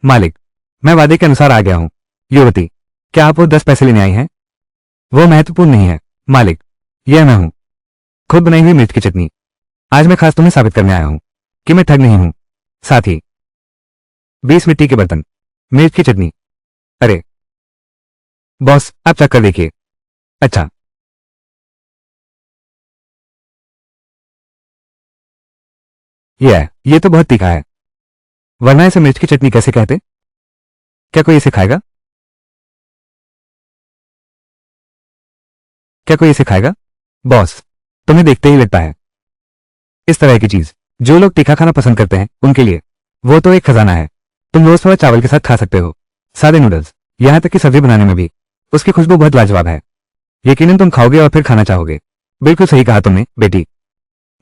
मालिक, मैं वादे के अनुसार आ गया हूं। युवती, क्या आप वो 10 पैसे लेने आई हैं? वो महत्वपूर्ण नहीं है मालिक, यह मैं हूं, खुद बनाई हुई मिर्च की चटनी। आज मैं खास तुम्हें साबित करने आया हूं कि मैं ठग नहीं हूं। साथ ही 20 मिट्टी के बर्तन, मिर्च की चटनी। अरे बॉस, आप चख कर देखिए। अच्छा, ये तो बहुत तीखा है, वरना इसे मिर्च की चटनी कैसे कहते? क्या कोई इसे खाएगा? क्या कोई इसे खाएगा? बॉस, तुम्हें देखते ही लगता है इस तरह की चीज जो लोग तीखा खाना पसंद करते हैं उनके लिए वो तो एक खजाना है। तुम रोज थोड़ा चावल के साथ खा सकते हो, सादे नूडल्स, यहां तक कि सब्जी बनाने में भी उसकी खुशबू बहुत लाजवाब है। यकीनन तुम खाओगे और फिर खाना चाहोगे। बिल्कुल सही कहा तुमने बेटी,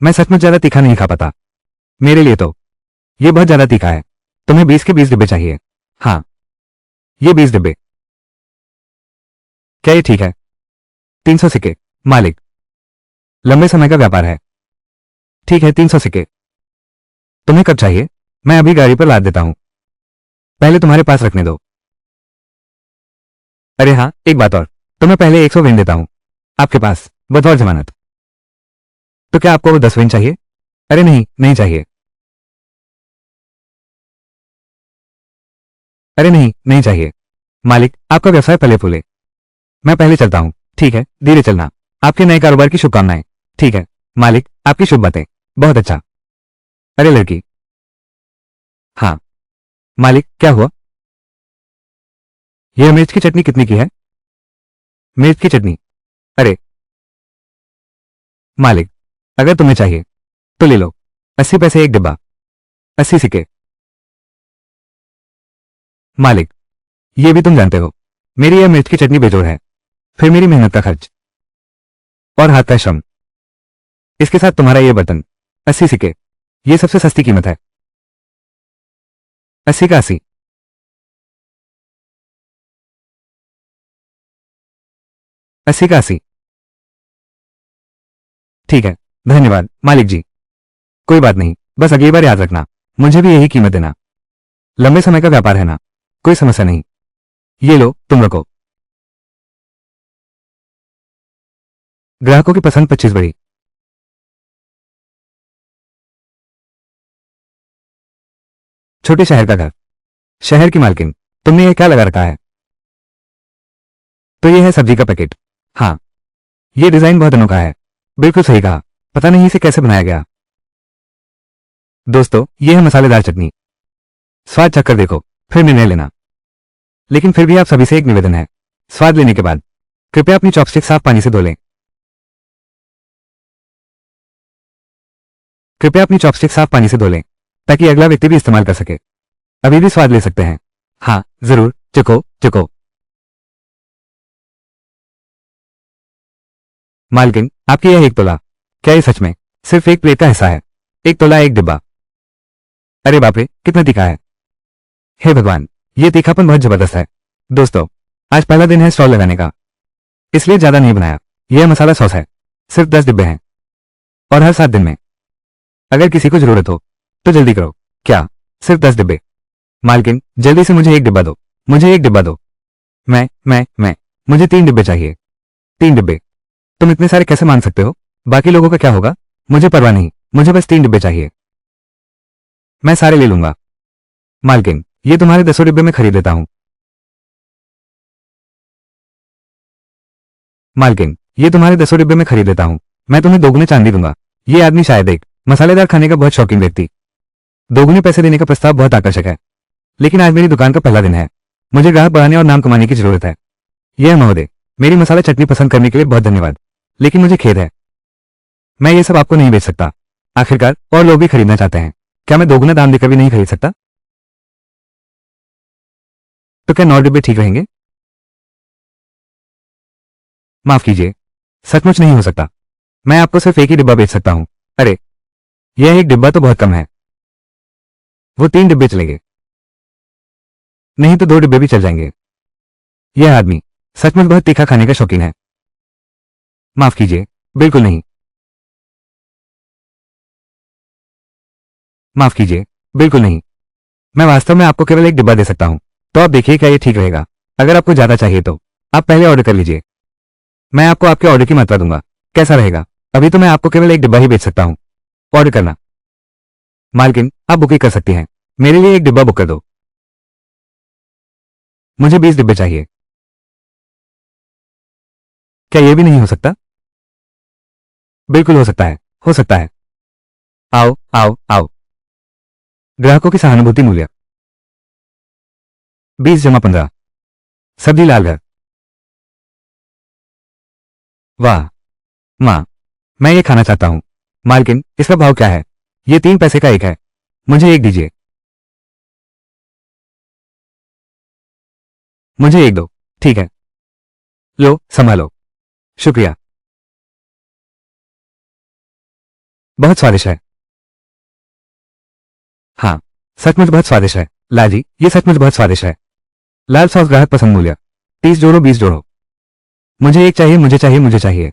मैं सचमुच ज्यादा तीखा नहीं खा पाता। मेरे लिए तो ये बहुत ज्यादा तीखा है। तुम्हें 20 के 20 डिब्बे चाहिए? हाँ, ये 20 डिब्बे। क्या ये ठीक है? 300 सिक्के मालिक, लंबे समय का व्यापार है। ठीक है, 300 सिक्के। तुम्हें कब चाहिए? मैं अभी गाड़ी पर लाद देता हूं, पहले तुम्हारे पास रखने दो। अरे हाँ, एक बात और, तो मैं पहले 100 वेन देता हूं आपके पास बतौर जमानत। तो क्या आपको वो 10 वेन चाहिए? अरे नहीं, नहीं चाहिए। अरे नहीं, नहीं चाहिए। मालिक, आपका व्यवसाय पले फूले। मैं पहले चलता हूं। ठीक है, धीरे चलना। आपके नए कारोबार की शुभकामनाएं। ठीक है मालिक, आपकी शुभ बातें। बहुत अच्छा। अरे लड़की। हाँ मालिक, क्या हुआ? यह मिर्च की चटनी कितने की है? मिर्च की चटनी? अरे मालिक, अगर तुम्हें चाहिए तो ले लो। 80 पैसे एक डिब्बा, 80 सिक्के। मालिक, ये भी तुम जानते हो मेरी यह मिर्च की चटनी बेजोड़ है, फिर मेरी मेहनत का खर्च और हाथ का श्रम, इसके साथ तुम्हारा ये बर्तन। 80 सिक्के, ये सबसे सस्ती कीमत है। 80 का 80। 80 का 80। ठीक है, धन्यवाद मालिक जी। कोई बात नहीं, बस अगली बार याद रखना, मुझे भी यही कीमत देना। लंबे समय का व्यापार है ना, कोई समस्या नहीं। ये लो, तुम रखो। ग्राहकों की पसंद 25 बढ़ी। छोटे शहर का घर, शहर की मालकिन, तुमने ये क्या लगा रखा है? तो ये है सब्जी का पैकेट। हाँ, ये डिजाइन बहुत अनोखा है। बिल्कुल सही कहा, पता नहीं इसे कैसे बनाया गया। दोस्तों, ये है मसालेदार चटनी, स्वाद चखकर देखो, फिर निर्णय लेना। लेकिन फिर भी आप सभी से एक निवेदन है, स्वाद लेने के बाद कृपया अपनी चॉपस्टिक साफ पानी से धो लें। कृपया अपनी चॉपस्टिक साफ पानी से धो लें, ताकि अगला व्यक्ति भी इस्तेमाल कर सके। अभी भी स्वाद ले सकते हैं। हाँ जरूर, चखो चखो। मालकिन, आपकी यह एक तोला, क्या ये सच में सिर्फ एक प्लेट का हिस्सा है? एक तोला एक डिब्बा। अरे बाप रे, कितना तीखा है। हे भगवान, ये तीखापन बहुत जबरदस्त है। दोस्तों, आज पहला दिन है स्टॉल लगाने का, इसलिए ज्यादा नहीं बनाया। यह मसाला सॉस है, सिर्फ 10 डिब्बे हैं, और हर 7 दिन में। अगर किसी को जरूरत हो तो जल्दी करो। क्या? सिर्फ 10 डिब्बे? मालकिन, जल्दी से मुझे एक डिब्बा दो, मुझे एक डिब्बा दो। मैं मुझे 3 डिब्बे चाहिए। 3 डिब्बे? तुम इतने सारे कैसे मांग सकते हो? बाकी लोगों का क्या होगा? मुझे परवाह नहीं, मुझे बस 3 डिब्बे चाहिए। मैं सारे ले लूंगा। मालकिन, ये तुम्हारे 10 डिब्बे में खरीद लेता हूं। मालकिन, ये तुम्हारे 10 डिब्बे में खरीद लेता हूं। मैं तुम्हें दोगुने चांदी दूंगा। ये आदमी शायद एक मसालेदार खाने का बहुत शौकीन व्यक्ति। दोगुने पैसे देने का प्रस्ताव बहुत आकर्षक है, लेकिन आज मेरी दुकान का पहला दिन है, मुझे ग्राहक बढ़ाने और नाम कमाने की जरूरत है। यह महोदय, मेरी मसाला चटनी पसंद करने के लिए बहुत धन्यवाद, लेकिन मुझे खेद है, मैं ये सब आपको नहीं बेच सकता। आखिरकार और लोग भी खरीदना चाहते हैं। क्या मैं दोगुना दाम देकर भी नहीं खरीद सकता? तो क्या 9 डिब्बे ठीक रहेंगे? माफ कीजिए, सचमुच नहीं हो सकता। मैं आपको सिर्फ एक ही डिब्बा बेच सकता हूं। अरे, यह एक डिब्बा तो बहुत कम है। वो 3 डिब्बे चलेंगे। नहीं तो 2 डिब्बे भी चल जाएंगे। यह आदमी सचमुच बहुत तीखा खाने का शौकीन है। माफ कीजिए, बिल्कुल नहीं। माफ कीजिए, बिल्कुल नहीं। मैं वास्तव में आपको केवल एक डिब्बा दे सकता हूं। तो आप देखिए क्या ये ठीक रहेगा। अगर आपको ज्यादा चाहिए तो आप पहले ऑर्डर कर लीजिए। मैं आपको आपके ऑर्डर की मात्रा दूंगा। कैसा रहेगा? अभी तो मैं आपको केवल एक डिब्बा ही बेच सकता हूं। ऑर्डर करना। मालकिन, आप बुकिंग कर सकती हैं। मेरे लिए एक डिब्बा बुक कर दो। मुझे 20 डिब्बे चाहिए। क्या यह भी नहीं हो सकता? बिल्कुल हो सकता है। हो सकता है। आओ आओ आओ। ग्राहकों की सहानुभूति मूल्य 20 - 15। सब्जी लाल घर। वाह माँ, मैं ये खाना चाहता हूं। मालकिन, इसका भाव क्या है? ये 3 पैसे का एक है। मुझे एक दीजिए। मुझे एक दो। ठीक है। लो, संभालो। शुक्रिया। बहुत स्वादिष्ट है। हाँ, सचमुच बहुत स्वादिष्ट है। लाल जी, ये सचमुच बहुत स्वादिष्ट है। लाल सॉस ग्राहक पसंद मूल्य 30 जोड़ो 20 जोड़ो। मुझे एक चाहिए, मुझे चाहिए, मुझे चाहिए।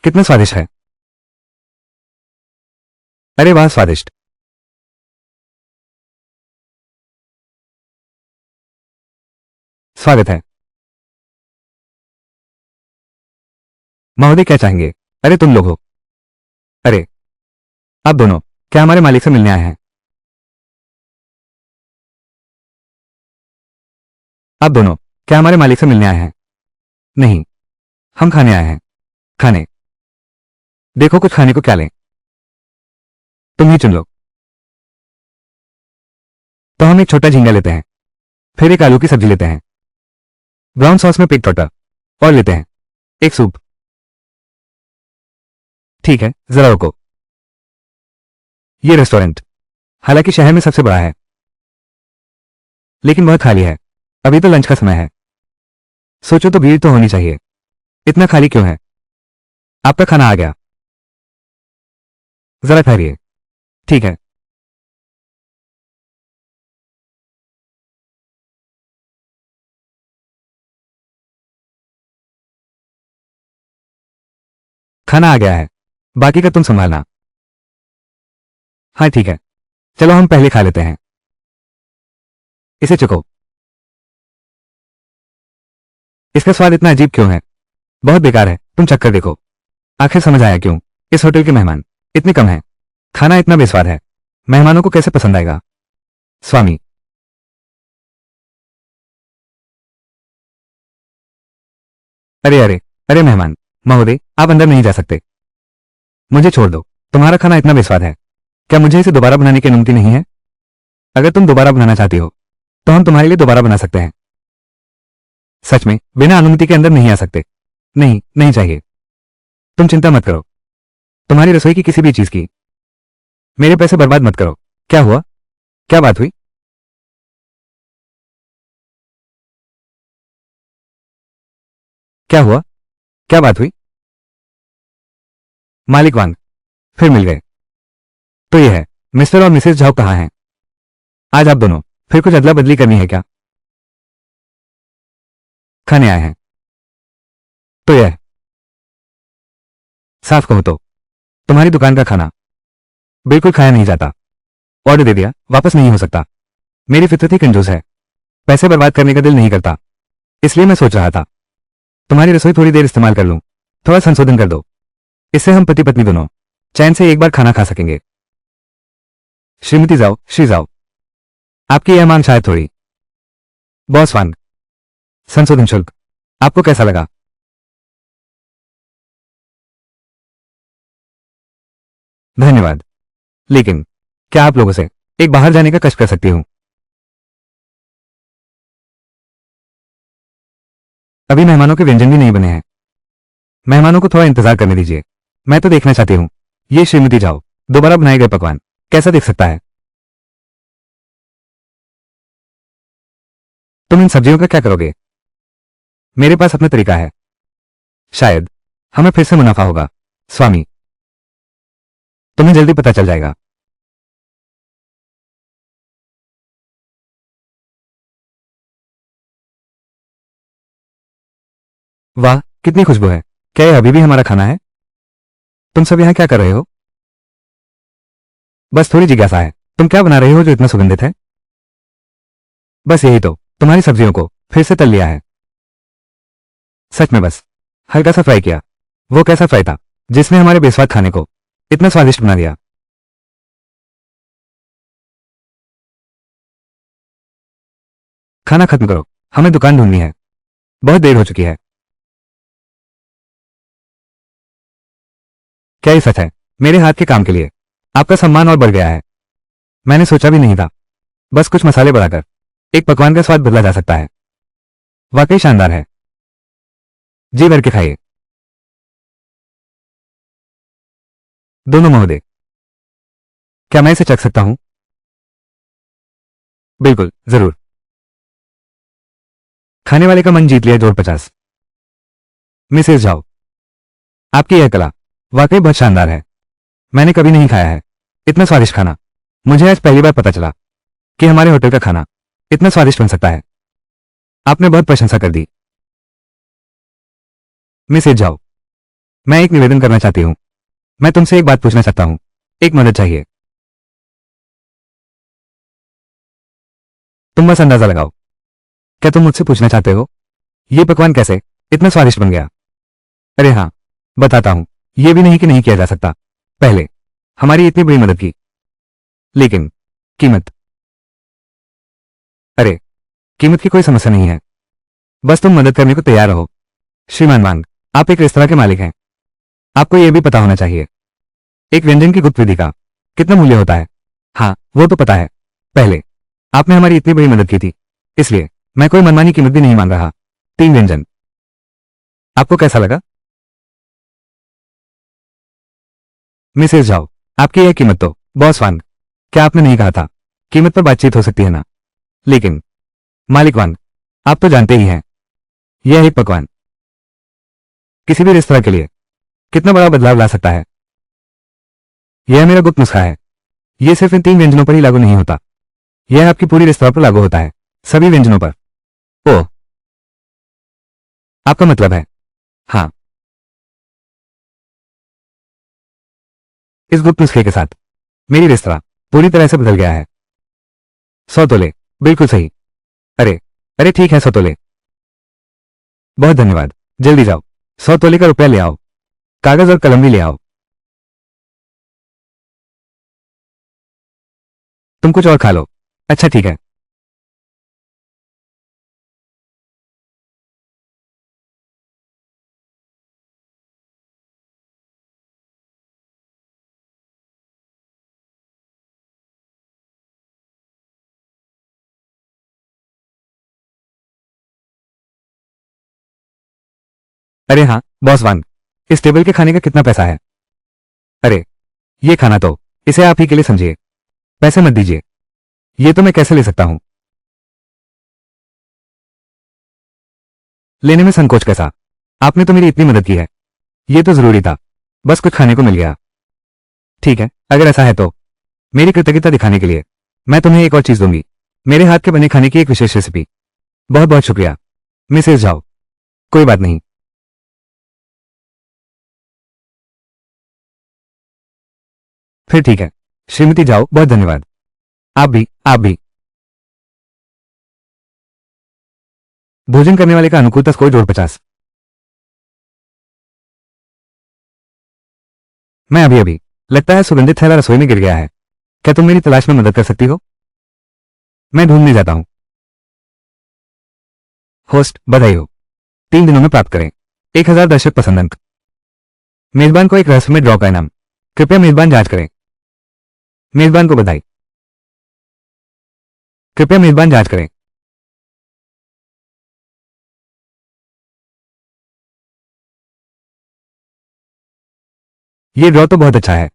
कितना स्वादिष्ट है। अरे वाह, स्वादिष्ट। स्वागत है। महोदय क्या चाहेंगे? अरे तुम लोग हो। अरे, आप दोनों क्या हमारे मालिक से मिलने आए हैं? आप दोनों क्या हमारे मालिक से मिलने आए हैं? नहीं, हम खाने आए हैं। खाने। देखो कुछ खाने को क्या लें। तुम ही चुन लो। तो हम एक छोटा झींगा लेते हैं। फिर एक आलू की सब्जी लेते हैं। ब्राउन सॉस में पिग टोटा। और लेते हैं एक सूप। ठीक है, जरा रुको। ये रेस्टोरेंट हालांकि शहर में सबसे बड़ा है, लेकिन बहुत खाली है। अभी तो लंच का समय है। सोचो तो भीड़ तो होनी चाहिए। इतना खाली क्यों है? आपका खाना आ गया। जरा ठहरिए। ठीक है। खाना आ गया है। बाकी का तुम संभालना। हाँ ठीक है। चलो हम पहले खा लेते हैं। इसे चखो। इसका स्वाद इतना अजीब क्यों है? बहुत बेकार है। तुम चख कर देखो। आखिर समझ आया क्यों इस होटल के मेहमान इतने कम हैं। खाना इतना बेस्वाद है। मेहमानों को कैसे पसंद आएगा? स्वामी। अरे अरे। अरे मेहमान। महोदय, आप अंदर नहीं जा सकते। मुझे छोड़ दो। तुम्हारा खाना इतना बेस्वाद है। क्या मुझे इसे दोबारा बनाने की अनुमति नहीं है? अगर तुम दोबारा बनाना चाहती हो तो हम तुम्हारे लिए दोबारा बना सकते हैं। सच में बिना अनुमति के अंदर नहीं आ सकते। नहीं, नहीं चाहिए। तुम चिंता मत करो। तुम्हारी रसोई की किसी भी चीज की मेरे पैसे बर्बाद मत करो। क्या हुआ? क्या बात हुई? क्या हुआ? क्या बात हुई? मालिक वांग फिर मिल गए। तो ये है। मिस्टर और मिसेस झाओ कहाँ हैं? आज आप दोनों फिर कुछ अदला बदली करनी है क्या? खाने आए हैं। तो यह साफ कहो तो तुम्हारी दुकान का खाना बिल्कुल खाया नहीं जाता। ऑर्डर दे दिया, वापस नहीं हो सकता। मेरी फितरत ही कंजूस है। पैसे बर्बाद करने का दिल नहीं करता। इसलिए मैं सोच रहा था तुम्हारी रसोई थोड़ी देर इस्तेमाल कर लूं। थोड़ा संशोधन कर दो। इससे हम पति पत्नी दोनों चैन से एक बार खाना खा सकेंगे। श्रीमती जाओ, श्री जाओ। आपकी यह मांग शायद थोड़ी। बॉस वांग। संशोधन शुल्क आपको कैसा लगा? धन्यवाद। लेकिन क्या आप लोगों से एक बाहर जाने का कष्ट कर सकती हूँ? अभी मेहमानों के व्यंजन भी नहीं बने हैं। मेहमानों को थोड़ा इंतजार करने दीजिए। मैं तो देखना चाहती हूँ ये श्रीमती जाओ दोबारा बनाए गए पकवान कैसा दिख सकता है। तुम इन सब्जियों का क्या करोगे? मेरे पास अपना तरीका है। शायद हमें फिर से मुनाफा होगा। स्वामी, तुम्हें जल्दी पता चल जाएगा। वाह, कितनी खुशबू है। क्या यह अभी भी हमारा खाना है? तुम सब यहाँ क्या कर रहे हो? बस थोड़ी जिज्ञासा है। तुम क्या बना रहे हो जो इतना सुगंधित है? बस यही तो, तुम्हारी सब्जियों को फिर से तल लिया है। सच में बस हल्का सा फ्राई किया। वो कैसा फ्राई था जिसने हमारे बेस्वाद खाने को इतना स्वादिष्ट बना दिया? खाना खत्म करो, हमें दुकान ढूंढनी है। बहुत देर हो चुकी है। क्या ये सच है? मेरे हाथ के काम के लिए आपका सम्मान और बढ़ गया है। मैंने सोचा भी नहीं था। बस कुछ मसाले बढ़ाकर एक पकवान का स्वाद बदला जा सकता है। वाकई शानदार है। जी भर के खाइए। दोनों महोदय, क्या मैं इसे चख सकता हूं? बिल्कुल, जरूर। खाने वाले का मन जीत लिया जोड़ 50। मिसेस जाओ, आपकी यह कला वाकई बहुत शानदार है। मैंने कभी नहीं खाया है इतना स्वादिष्ट खाना। मुझे आज पहली बार पता चला कि हमारे होटल का खाना इतना स्वादिष्ट बन सकता है। आपने बहुत प्रशंसा कर दी। मिसेज जाओ, मैं एक निवेदन करना चाहती हूँ। मैं तुमसे एक बात पूछना चाहता हूँ। एक मदद चाहिए। तुम बस अंदाजा लगाओ। क्या तुम मुझसे पूछना चाहते हो ये पकवान कैसे इतना स्वादिष्ट बन गया? अरे हाँ, बताता हूँ। ये भी नहीं कि नहीं किया जा सकता। पहले हमारी इतनी बड़ी मदद की, लेकिन कीमत। अरे, कीमत की कोई समस्या नहीं है। बस तुम मदद करने को तैयार रहो। श्रीमान वांग, आप एक रेस्तरां के मालिक हैं। आपको यह भी पता होना चाहिए एक व्यंजन की गुप्त विधि का कितना मूल्य होता है। हाँ, वो तो पता है। पहले आपने हमारी इतनी बड़ी मदद की थी, इसलिए मैं कोई मनमानी कीमत भी नहीं मांग रहा। 3 व्यंजन। आपको कैसा लगा? मिसेस जाओ, आपकी यह कीमत तो। बॉस वांग, क्या आपने नहीं कहा था कीमत पर बातचीत हो सकती है ना? लेकिन मालिक वांग, आप तो जानते ही हैं यह एक पकवान किसी भी रेस्तरां के लिए कितना बड़ा बदलाव ला सकता है। यह मेरा गुप्त नुस्खा है। यह सिर्फ इन 3 व्यंजनों पर ही लागू नहीं होता। यह आपकी पूरी रेस्तरां पर लागू होता है, सभी व्यंजनों पर। ओह, आपका मतलब है? हाँ, इस गुप्त नुस्खे के साथ मेरी रेस्तरां पूरी तरह से बदल गया है। 100 तोले, बिल्कुल सही। अरे, अरे ठीक है, 100 तोले। बहुत धन्यवाद। जल्दी जाओ, 100 तोले का रुपया ले आओ। कागज और कलम भी ले आओ। तुम कुछ और खा लो। अच्छा ठीक है। अरे हाँ, बॉस वांग, इस टेबल के खाने का कितना पैसा है? अरे, ये खाना तो इसे आप ही के लिए समझिए। पैसे मत दीजिए। ये तो मैं कैसे ले सकता हूं? लेने में संकोच कैसा? आपने तो मेरी इतनी मदद की है। ये तो जरूरी था। बस कुछ खाने को मिल गया। ठीक है, अगर ऐसा है तो मेरी कृतज्ञता दिखाने के लिए मैं तुम्हें एक और चीज दूंगी। मेरे हाथ के बने खाने की एक विशेष रेसिपी। बहुत बहुत शुक्रिया। मिसेस जाओ। कोई बात नहीं। फिर ठीक है। श्रीमती जाओ, बहुत धन्यवाद। आप भी, आप भी। भोजन करने वाले का अनुकूलता स्कोर जोड़ 50। मैं अभी अभी, लगता है सुगंधित थैला रसोई में गिर गया है। क्या तुम मेरी तलाश में मदद कर सकती हो? मैं ढूंढने जाता हूं। होस्ट, बधाई हो। 3 दिनों में प्राप्त करें 1000 दर्शक पसंद अंक। मेजबान को एक रहस्यमय ड्रॉ का इनाम। कृपया मेजबान जांच करें। मेजबान को बधाई। कृपया मेजबान जांच करें। ये ड्रॉ तो बहुत अच्छा है।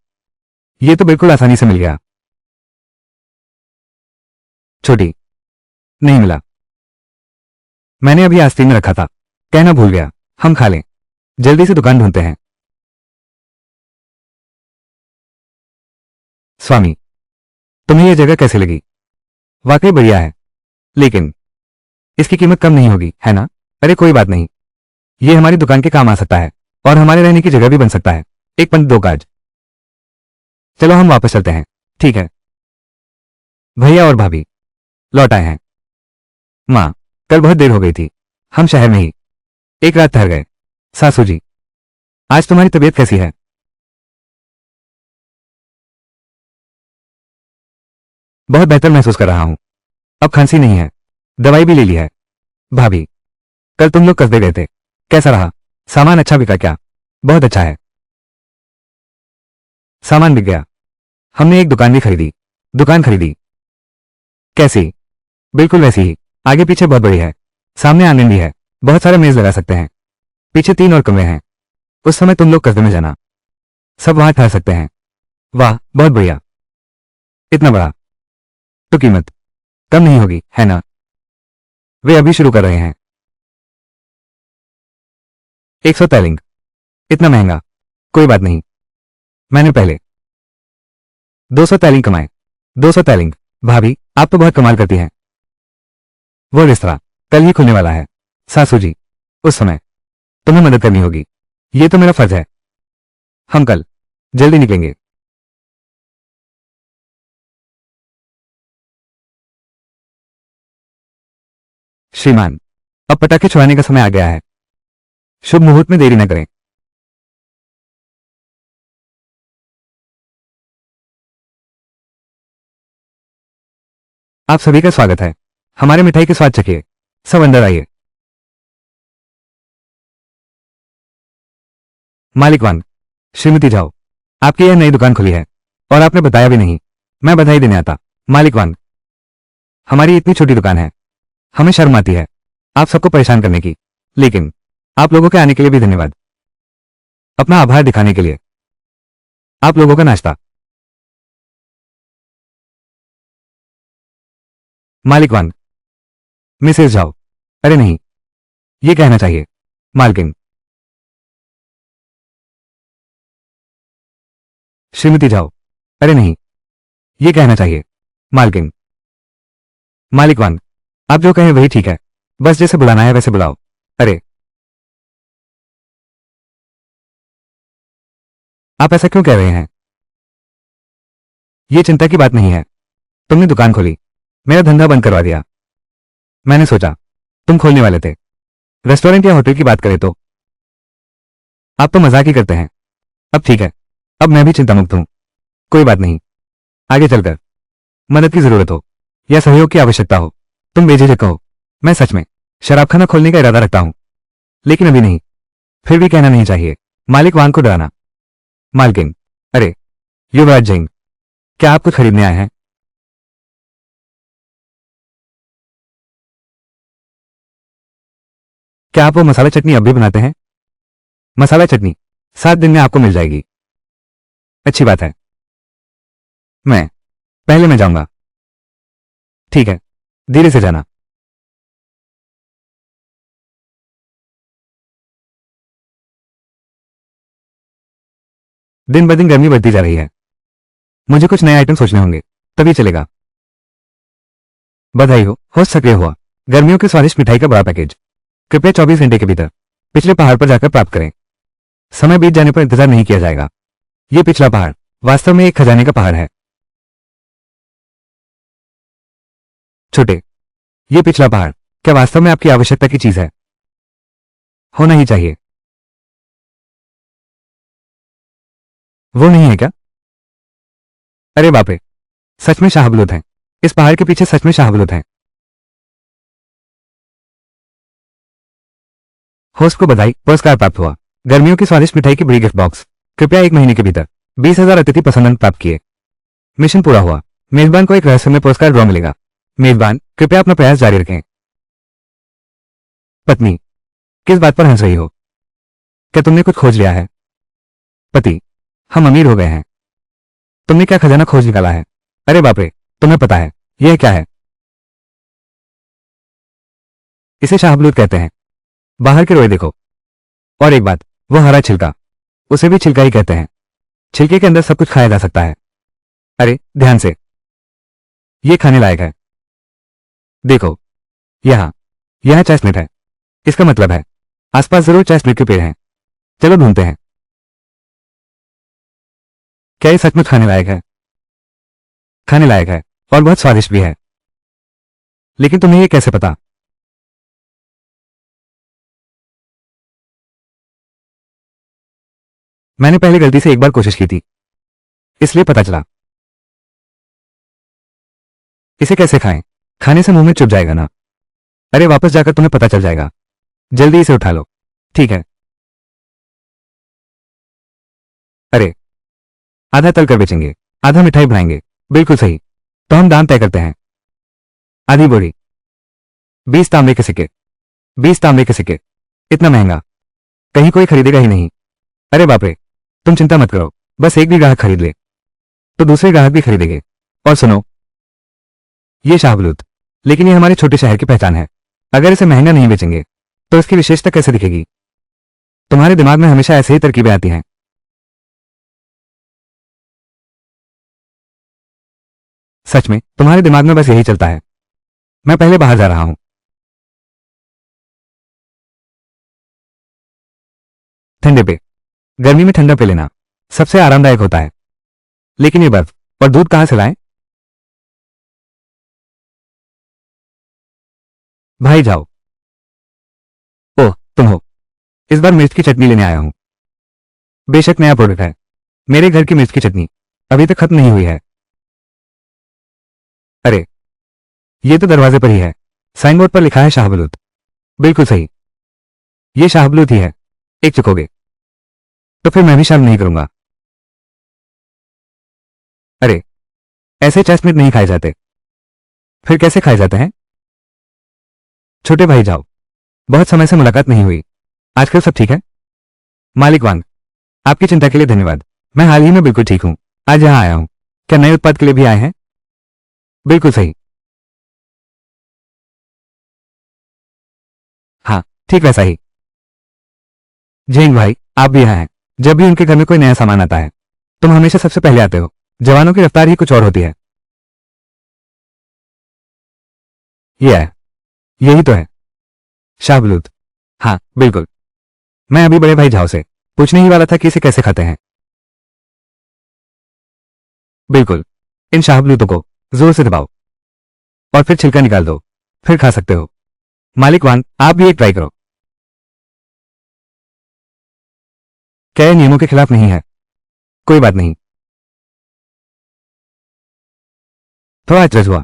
ये तो बिल्कुल आसानी से मिल गया। छोटी, नहीं मिला। मैंने अभी आस्तीन में रखा था। कहना भूल गया, हम खा लें। जल्दी से दुकान ढूंढते हैं। स्वामी, तुम्हें यह जगह कैसी लगी? वाकई बढ़िया है, लेकिन इसकी कीमत कम नहीं होगी, है ना? अरे कोई बात नहीं, ये हमारी दुकान के काम आ सकता है और हमारे रहने की जगह भी बन सकता है। एक पंथ दो काज। चलो हम वापस चलते हैं। ठीक है। भैया और भाभी लौट आए हैं। माँ, कल बहुत देर हो गई थी, हम शहर में ही एक रात ठहर गए। सासू जी, आज तुम्हारी तबीयत कैसी है? बहुत बेहतर महसूस कर रहा हूं, अब खांसी नहीं है, दवाई भी ले ली है। भाभी, कल तुम लोग कस्बे गए थे, कैसा रहा? सामान अच्छा बिका क्या? बहुत अच्छा है, सामान बिक गया। हमने एक दुकान भी खरीदी। दुकान खरीदी? कैसी? बिल्कुल वैसी ही, आगे पीछे बहुत बड़ी है, सामने आंगन भी है, बहुत सारे मेज लगा सकते हैं, पीछे 3 और कमरे हैं। उस समय तुम लोग कस्बे में जाना, सब वहां ठहर सकते हैं। वाह, बहुत बढ़िया। इतना बड़ा तो कीमत कम नहीं होगी, है ना? वे अभी शुरू कर रहे हैं। 100 तैलिंग, इतना महंगा? कोई बात नहीं, मैंने पहले 200 तैलिंग कमाए। 200 तैलिंग? भाभी, आप तो बहुत कमाल करती हैं। वो रेस्तरां कल ही खुलने वाला है। सासू जी, उस समय तुम्हें मदद करनी होगी, ये तो मेरा फर्ज है। हम कल जल्दी निकलेंगे। श्रीमान, अब पटाखे छुड़ाने का समय आ गया है, शुभ मुहूर्त में देरी न करें। आप सभी का स्वागत है, हमारे मिठाई के स्वाद चखिए। सब अंदर आइए। मालिकवान, श्रीमती जाओ, आपकी यह नई दुकान खुली है और आपने बताया भी नहीं। मैं बधाई देने आता। मालिकवान, हमारी इतनी छोटी दुकान है, हमें शर्म आती है आप सबको परेशान करने की, लेकिन आप लोगों के आने के लिए भी धन्यवाद। अपना आभार दिखाने के लिए आप लोगों का नाश्ता। मालिकवान, मिसेज जाओ, अरे नहीं, ये कहना चाहिए मालकिन। श्रीमती जाओ, अरे नहीं, ये कहना चाहिए मालकिन। मालिकवान, आप जो कहें वही ठीक है, बस जैसे बुलाना है वैसे बुलाओ। अरे, आप ऐसा क्यों कह रहे हैं? ये चिंता की बात नहीं है, तुमने दुकान खोली, मेरा धंधा बंद करवा दिया। मैंने सोचा तुम खोलने वाले थे। रेस्टोरेंट या होटल की बात करें तो आप तो मजाक ही करते हैं। अब ठीक है, अब मैं भी चिंता मुक्त हूं। कोई बात नहीं, आगे चलकर मदद की जरूरत हो या सहयोग की आवश्यकता हो, तुम बेझिझक कहो। मैं सच में शराबखाना खोलने का इरादा रखता हूं, लेकिन अभी नहीं। फिर भी कहना नहीं चाहिए मालिक वांग को डराना। मालकिन, अरे युवराज जैन, क्या आप कुछ खरीदने आए हैं? क्या आप वो मसाला चटनी अब भी बनाते हैं? मसाला चटनी 7 दिन में आपको मिल जाएगी। अच्छी बात है, मैं जाऊंगा। ठीक है, धीरे से जाना। दिन ब दिन गर्मी बढ़ती जा रही है, मुझे कुछ नए आइटम सोचने होंगे, तभी चलेगा। बधाई हो सक्रिय हुआ। गर्मियों की स्वादिष्ट मिठाई का बड़ा पैकेज, कृपया 24 घंटे के भीतर पिछले पहाड़ पर जाकर प्राप्त करें। समय बीत जाने पर इंतजार नहीं किया जाएगा। यह पिछला पहाड़ वास्तव में एक खजाने का पहाड़ है। छोटे, यह पिछला पहाड़ क्या वास्तव में आपकी आवश्यकता की चीज है? होना ही चाहिए। वो नहीं है क्या? अरे बाप रे, सच में शाहबलूत हैं। इस पहाड़ के पीछे सच में शाहबलूत हैं। होस्ट को बधाई, पुरस्कार प्राप्त हुआ। गर्मियों की स्वादिष्ट मिठाई की बड़ी गिफ्ट बॉक्स, कृपया 1 महीने के भीतर 20,000 अतिथि पसंद अंक प्राप्त किए। मिशन पूरा हुआ। मेजबान को एक रहस्यमय पुरस्कार ड्रॉ मिलेगा। मेजबान, कृपया अपना प्रयास जारी रखें। पत्नी, किस बात पर हंस रही हो? क्या तुमने कुछ खोज लिया है? पति, हम अमीर हो गए हैं। तुमने क्या खजाना खोज निकाला है? अरे बाप रे, तुम्हें पता है यह क्या है? इसे शाहबलूत कहते हैं। बाहर के रोए देखो। और एक बात, वो हरा छिलका, उसे भी छिलका ही कहते हैं। छिलके के अंदर सब कुछ खाया जा सकता है। अरे ध्यान से, ये खाने लायक है। देखो, यहाँ यहाँ चेस्टनट है। इसका मतलब है आसपास जरूर चेस्टनट के पेड़ हैं। चलो ढूंढते हैं। क्या ये सचमुच खाने लायक है? खाने लायक है और बहुत स्वादिष्ट भी है। लेकिन तुम्हें ये कैसे पता? मैंने पहले गलती से एक बार कोशिश की थी, इसलिए पता चला। इसे कैसे खाएं? खाने से मुंह में चुभ जाएगा ना। अरे वापस जाकर तुम्हें पता चल जाएगा। जल्दी इसे उठा लो। ठीक है। अरे, आधा तल कर बेचेंगे, आधा मिठाई बनाएंगे। बिल्कुल सही। तो हम दाम तय करते हैं। आधी बोरी, 20 तांबे के सिक्के। 20 तांबे के सिक्के। इतना महंगा कहीं कोई खरीदेगा ही नहीं। अरे बाप रे, तुम चिंता मत करो, बस एक भी ग्राहक खरीद ले तो दूसरे ग्राहक भी खरीदेंगे। और सुनो, ये शाहबलूत, लेकिन ये हमारे छोटे शहर की पहचान है। अगर इसे महंगा नहीं बेचेंगे तो इसकी विशेषता कैसे दिखेगी? तुम्हारे दिमाग में हमेशा ऐसे ही तरकीबें आती हैं। सच में तुम्हारे दिमाग में बस यही चलता है। मैं पहले बाहर जा रहा हूं। ठंडे पे, गर्मी में ठंडा पे लेना सबसे आरामदायक होता है। लेकिन ये बर्फ और दूध कहां से लाएं? भाई जाओ। ओह, तुम हो। इस बार मिर्च की चटनी लेने आया हूं। बेशक नया प्रोडक्ट है। मेरे घर की मिर्च की चटनी अभी तक खत्म नहीं हुई है। अरे, ये तो दरवाजे पर ही है। साइन बोर्ड पर लिखा है शाहबलूत। बिल्कुल सही, ये शाहबलूत ही है। एक चुकोगे तो फिर मैं भी शर्म नहीं करूंगा। अरे, ऐसे चेस्टनट नहीं खाए जाते। फिर कैसे खाए जाते हैं? छोटे भाई जाओ, बहुत समय से मुलाकात नहीं हुई। आजकल सब ठीक है? मालिक वांग, आपकी चिंता के लिए धन्यवाद। मैं हाल ही में बिल्कुल ठीक हूं। आज यहां आया हूं। क्या नए उत्पाद के लिए भी आए हैं? बिल्कुल सही। हाँ, ठीक वैसा ही। जेंग भाई, आप भी यहाँ हैं। जब भी उनके घर में कोई नया सामान आता है तुम हमेशा सबसे पहले आते हो। जवानों की रफ्तार ही कुछ और होती है। ये है, यही तो है शाहबलूत। हाँ बिल्कुल। मैं अभी बड़े भाई झाओ से पूछने ही वाला था कि इसे कैसे खाते हैं। बिल्कुल, इन शाहबलूतों को जोर से दबाओ और फिर छिलका निकाल दो, फिर खा सकते हो। मालिक वांग, आप भी एक ट्राई करो। क्या यह नियमों के खिलाफ नहीं है? कोई बात नहीं। थोड़ा अचरज हुआ,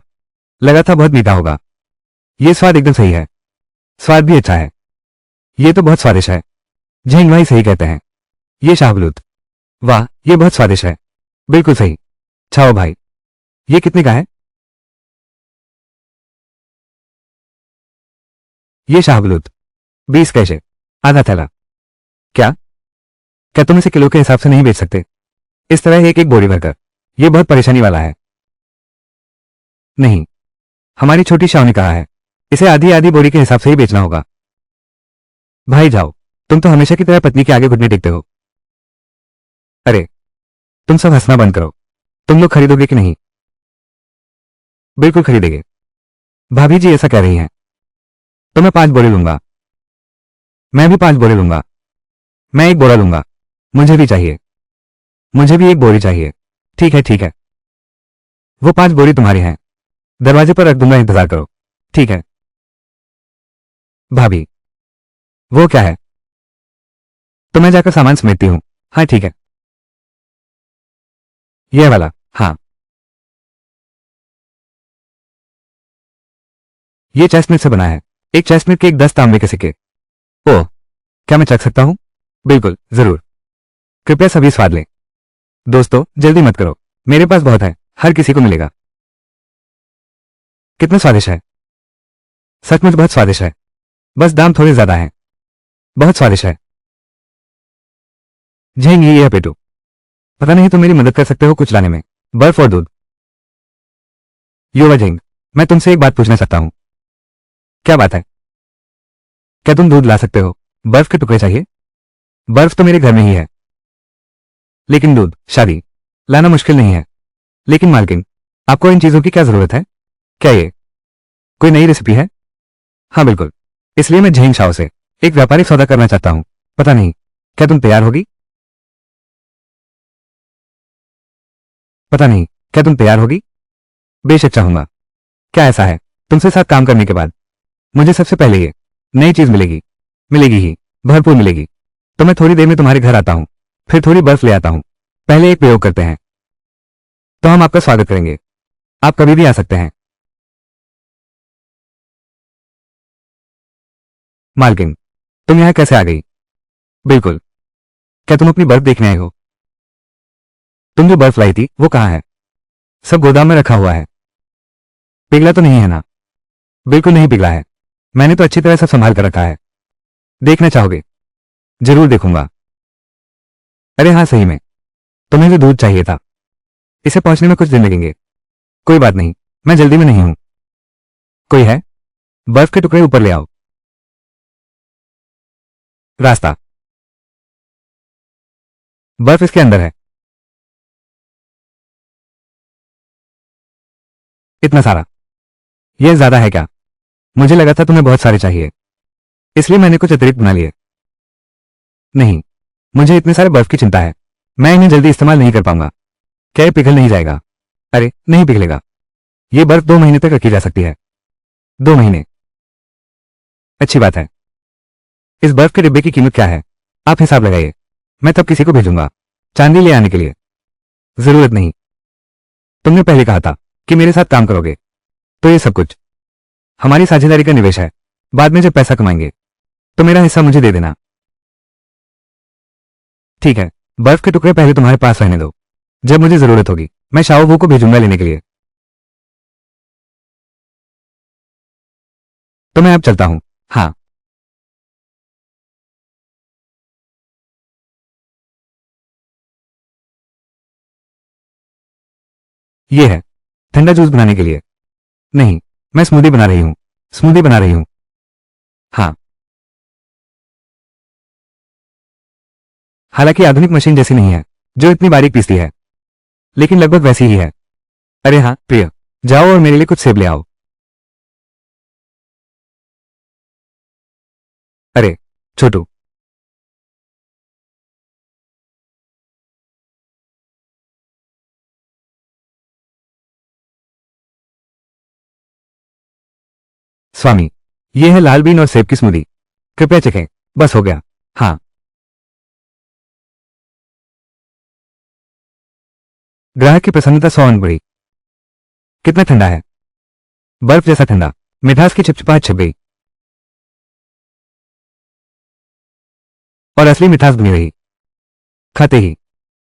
लगा था बहुत मीठा होगा। ये स्वाद एकदम सही है। स्वाद भी अच्छा है। ये तो बहुत स्वादिष्ट है। झेंग भाई सही कहते हैं। ये शाहबलूत, वाह, ये बहुत स्वादिष्ट है। बिल्कुल सही। छाओ भाई, ये कितने का है? ये शाहबलूत 20 कैसे, आधा थैला। क्या क्या तुम इसे किलो के हिसाब से नहीं बेच सकते? इस तरह एक एक बोरी भरकर, यह बहुत परेशानी वाला है। नहीं, हमारी छोटी शाह ने कहा है इसे आधी आधी बोरी के हिसाब से ही बेचना होगा। भाई जाओ, तुम तो हमेशा की तरह पत्नी के आगे घुटने टेकते हो। अरे, तुम सब हंसना बंद करो। तुम लोग खरीदोगे कि नहीं? बिल्कुल खरीदेंगे। भाभी जी ऐसा कह रही हैं तो मैं 5 बोरे लूंगा। मैं भी 5 बोरे लूंगा। मैं एक बोरा लूंगा। मुझे भी चाहिए। मुझे भी एक बोरी चाहिए। ठीक है ठीक है, वो 5 बोरी तुम्हारी हैं। दरवाजे पर रख दूंगा, इंतजार करो। ठीक है। भाभी, वो क्या है? तो मैं जाकर सामान समेटती हूँ। हाँ ठीक है। यह वाला, हाँ। ये चेस्टनट से बना है। एक चेस्टनट के 10 तांबे के सिक्के। ओह, क्या मैं चख सकता हूँ? बिल्कुल, जरूर। कृपया सभी स्वाद लें। दोस्तों जल्दी मत करो, मेरे पास बहुत है, हर किसी को मिलेगा। कितना स्वादिष्ट है। सचमुच बहुत स्वादिष्ट है। बस दाम थोड़े ज्यादा हैं। बहुत स्वादिष्ट है। झेंग ये है पेटू। पता नहीं तुम मेरी मदद कर सकते हो कुछ लाने में। बर्फ और दूध। युवा झेंग, मैं तुमसे एक बात पूछना चाहता हूं। क्या बात है? क्या तुम दूध ला सकते हो? बर्फ के टुकड़े चाहिए? बर्फ तो मेरे घर में ही है। लेकिन दूध, शादी लाना मुश्किल नहीं है। लेकिन मालकिन, आपको इन चीजों की क्या जरूरत है? क्या ये कोई नई रेसिपी है? हाँ बिल्कुल, इसलिए मैं झेंग शाओ से एक व्यापारिक सौदा करना चाहता हूँ। पता नहीं, क्या तुम तैयार होगी? पता नहीं, क्या तुम तैयार होगी? बेशक चाहूंगा। क्या ऐसा है, तुमसे साथ काम करने के बाद मुझे सबसे पहले ये नई चीज मिलेगी? मिलेगी ही, भरपूर मिलेगी। तो मैं थोड़ी देर में तुम्हारे घर आता हूँ, फिर थोड़ी बर्फ ले आता हूँ। पहले एक प्रयोग करते हैं, तो हम आपका स्वागत करेंगे। आप कभी भी आ सकते हैं। मालकिन, तुम यहाँ कैसे आ गई? बिल्कुल, क्या तुम अपनी बर्फ देखने आई हो? तुम जो बर्फ लाई थी वो कहाँ है? सब गोदाम में रखा हुआ है। पिघला तो नहीं है ना? बिल्कुल नहीं पिघला है। मैंने तो अच्छी तरह सब संभाल कर रखा है। देखना चाहोगे? जरूर देखूंगा। अरे हाँ, सही में, तुम्हें जो दूध चाहिए था, इसे पहुंचने में कुछ दिन लगेंगे। कोई बात नहीं, मैं जल्दी में नहीं हूं। कोई है? बर्फ के टुकड़े ऊपर ले आओ। रास्ता, बर्फ इसके अंदर है। इतना सारा, यह ज्यादा है क्या? मुझे लगा था तुम्हें बहुत सारे चाहिए, इसलिए मैंने कुछ अतिरिक्त बना लिए। नहीं, मुझे इतने सारे बर्फ की चिंता है, मैं इन्हें जल्दी इस्तेमाल नहीं कर पाऊंगा। क्या ये पिघल नहीं जाएगा? अरे नहीं पिघलेगा। ये बर्फ 2 महीने तक रखी जा सकती है। 2 महीने? अच्छी बात है। इस बर्फ के डिब्बे की कीमत क्या है? आप हिसाब लगाइए, मैं तब किसी को भेजूंगा चांदी ले आने के लिए। जरूरत नहीं, तुमने पहले कहा था कि मेरे साथ काम करोगे, तो ये सब कुछ हमारी साझेदारी का निवेश है। बाद में जब पैसा कमाएंगे तो मेरा हिस्सा मुझे दे देना। ठीक है, बर्फ के टुकड़े पहले तुम्हारे पास रहने दो। जब मुझे जरूरत होगी मैं शाओ वू को भेजूंगा लेने के लिए। तो मैं अब चलता हूं। हाँ, ये है ठंडा जूस बनाने के लिए। नहीं, मैं स्मूदी बना रही हूं। स्मूदी बना रही हूं। हाँ, हालांकि आधुनिक मशीन जैसी नहीं है जो इतनी बारीक पीसती है, लेकिन लगभग वैसी ही है। अरे हाँ प्रिय, जाओ और मेरे लिए कुछ सेब ले आओ। अरे छोटू, स्वामी, ये है लाल बीन और सेब की स्मूदी। कृपया चखें। बस हो गया। हाँ, ग्राहक की प्रसन्नता 100 बढ़ी। कितना ठंडा है, बर्फ जैसा ठंडा। मिठास की चिपचिपाहट छिप गई और असली मिठास बनी रही। खाते ही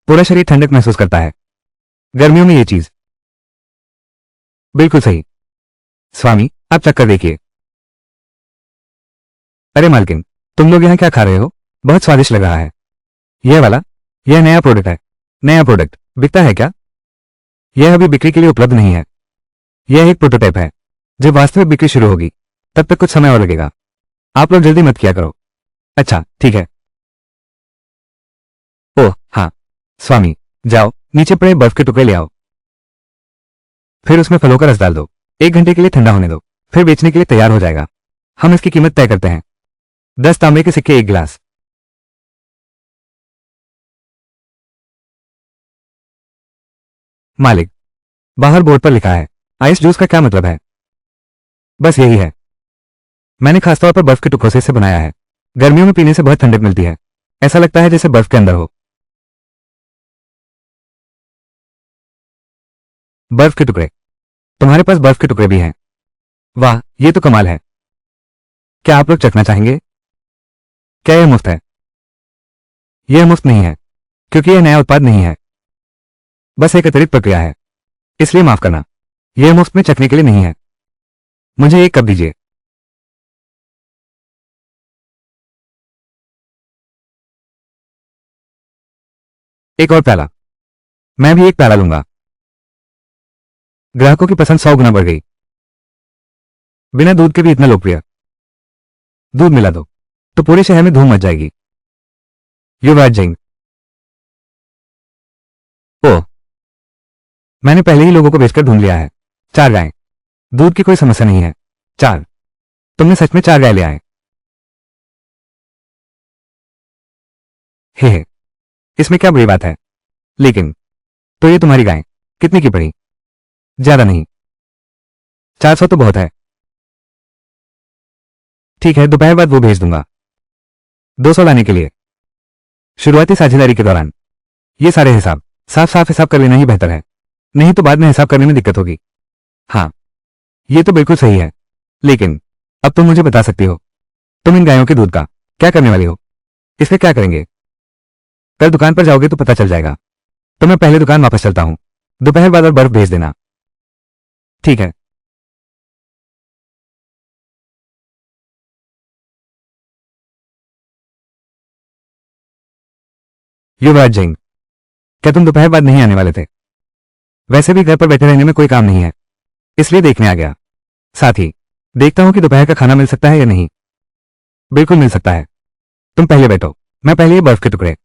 पूरा शरीर ठंडक महसूस करता है। गर्मियों में ये चीज बिल्कुल सही। स्वामी, आप चक्कर देखिए। अरे मालकिन, तुम लोग यहाँ क्या खा रहे हो? बहुत स्वादिष्ट लग रहा है। यह वाला, यह नया प्रोडक्ट है। नया प्रोडक्ट बिकता है क्या? यह अभी बिक्री के लिए उपलब्ध नहीं है। यह एक प्रोटोटाइप है। जब वास्तविक बिक्री शुरू होगी तब तक कुछ समय और लगेगा। आप लोग जल्दी मत किया करो। अच्छा ठीक है। ओह हाँ, स्वामी, जाओ नीचे पड़े बर्फ के टुकड़े ले आओ। फिर उसमें फलों का रस डाल दो। 1 घंटे के लिए ठंडा होने दो, फिर बेचने के लिए तैयार हो जाएगा। हम इसकी कीमत तय करते हैं। 10 तांबे के सिक्के 1 गिलास। मालिक, बाहर बोर्ड पर लिखा है। आइस जूस का क्या मतलब है? बस यही है, मैंने खासतौर पर बर्फ के टुकड़ों से इसे बनाया है। गर्मियों में पीने से बहुत ठंडक मिलती है। ऐसा लगता है जैसे बर्फ के अंदर हो। बर्फ के टुकड़े, तुम्हारे पास बर्फ के टुकड़े भी हैं? वाह, ये तो कमाल है। क्या आप लोग चखना चाहेंगे? क्या यह मुफ्त है? यह मुफ्त नहीं है, क्योंकि यह नया उत्पाद नहीं है। बस एक अतिरिक्त प्रक्रिया है, इसलिए माफ करना। यह मुफ्त में चखने के लिए नहीं है। मुझे एक कप दीजिए। एक और प्याला। मैं भी एक प्याला लूंगा। ग्राहकों की पसंद 100 गुना बढ़ गई। बिना दूध के भी इतना लोकप्रिय। दूध मिला दो तो पूरे शहर में धूम मच जाएगी। युवराज जैन। ओह, मैंने पहले ही लोगों को बेचकर ढूंढ लिया है। 4 गायें। दूध की कोई समस्या नहीं है। 4। तुमने सच में 4 गाय ले आए? हे, इसमें क्या बुरी बात है? लेकिन तो ये तुम्हारी गाय कितने की पड़ी? ज्यादा नहीं। 400 तो बहुत है। ठीक है, दोपहर बाद वो भेज दूंगा। 200 लाने के लिए। शुरुआती साझेदारी के दौरान ये सारे हिसाब साफ साफ हिसाब कर लेना ही बेहतर है, नहीं तो बाद में हिसाब करने में दिक्कत होगी। हाँ, ये तो बिल्कुल सही है। लेकिन अब तुम मुझे बता सकती हो, तुम इन गायों के दूध का क्या करने वाली हो? इससे क्या करेंगे? कल दुकान पर जाओगे तो पता चल जाएगा। तो मैं पहले दुकान वापस चलता हूं। दोपहर बाद और बर्फ भेज देना। ठीक है। युवराज जैन, क्या तुम दोपहर बाद नहीं आने वाले थे? वैसे भी घर पर बैठे रहने में कोई काम नहीं है, इसलिए देखने आ गया। साथ ही देखता हूं कि दोपहर का खाना मिल सकता है या नहीं। बिल्कुल मिल सकता है। तुम पहले बैठो, मैं पहले ये बर्फ के टुकड़े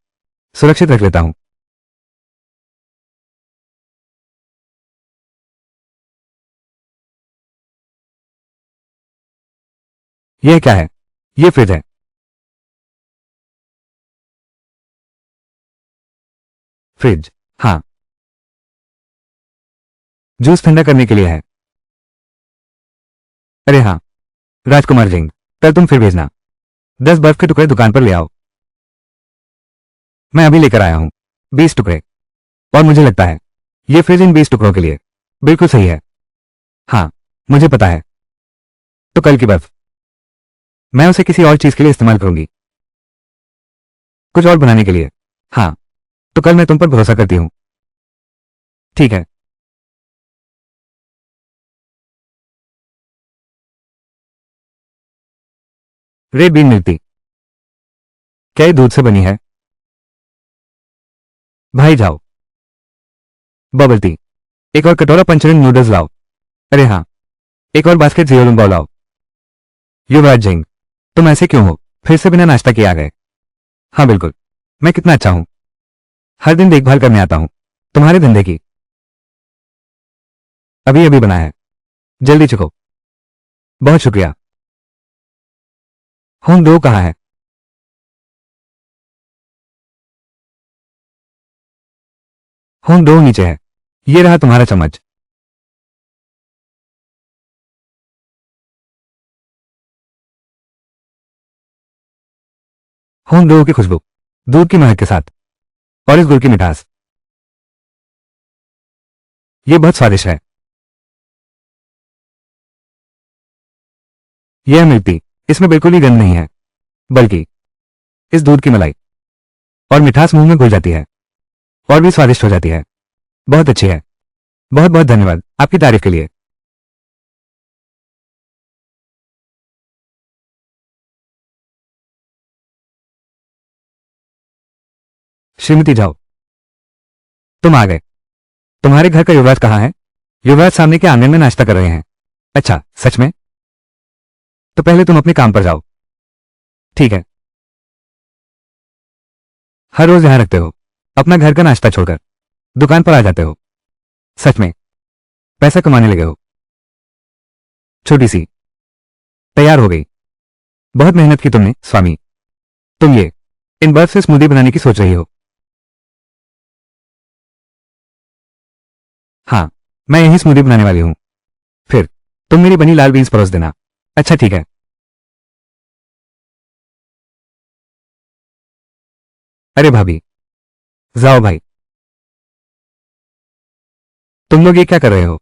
सुरक्षित रख लेता हूं। यह क्या है? यह फ्रिज है। फ्रिज? हाँ, जूस ठंडा करने के लिए है। अरे हाँ, राजकुमार जैन, कल तुम फिर भेजना। 10 बर्फ के टुकड़े दुकान पर ले आओ। मैं अभी लेकर आया हूं। 20 टुकड़े। और मुझे लगता है ये फ्रिज इन 20 टुकड़ों के लिए बिल्कुल सही है। हाँ, मुझे पता है। तो कल की बर्फ मैं उसे किसी और चीज के लिए इस्तेमाल करूंगी, कुछ और बनाने के लिए। हाँ, तो कल मैं तुम पर भरोसा करती हूं। ठीक है। रेड बीन मिल्क टी, क्या ये दूध से बनी है? भाई जाओ। Bubble tea. एक और कटोरा पंचरंग नूडल्स लाओ। अरे हाँ, एक और बास्केट जियोलुम्बा लाओ। युवराज जैन, तुम ऐसे क्यों हो? फिर से बिना नाश्ता किए आ गए। हाँ बिल्कुल, मैं कितना अच्छा हूं। हर दिन देखभाल करने आता हूं तुम्हारे धंधे की। अभी अभी बना है, जल्दी चुको। बहुत शुक्रिया। होम दो कहाँ है? होम दो नीचे है। ये रहा तुम्हारा चम्मच। होम दो की खुशबू, दूध की महक के साथ और इस गुड़ की मिठास, ये बहुत स्वादिष्ट है। यह मिलती, इसमें बिल्कुल ही गंध नहीं है, बल्कि इस दूध की मलाई और मिठास मुंह में घुल जाती है और भी स्वादिष्ट हो जाती है। बहुत अच्छी है। बहुत बहुत धन्यवाद आपकी तारीफ के लिए। श्रीमती जाओ, तुम आ गए। तुम्हारे घर का युवराज कहाँ है? युवराज सामने के आंगन में नाश्ता कर रहे हैं। अच्छा, सच में? तो पहले तुम अपने काम पर जाओ। ठीक है। हर रोज यहां रखते हो, अपना घर का नाश्ता छोड़कर दुकान पर आ जाते हो। सच में पैसा कमाने लगे हो। छोटी सी तैयार हो गई। बहुत मेहनत की तुमने स्वामी। तुम ये इन बर्फ से स्मूदी बनाने की सोच रही हो? हाँ, मैं यही स्मूदी बनाने वाली हूं। फिर तुम मेरी बनी लाल बीन्स परोस देना। अच्छा ठीक है। अरे भाभी, जाओ भाई। तुम लोग ये क्या कर रहे हो?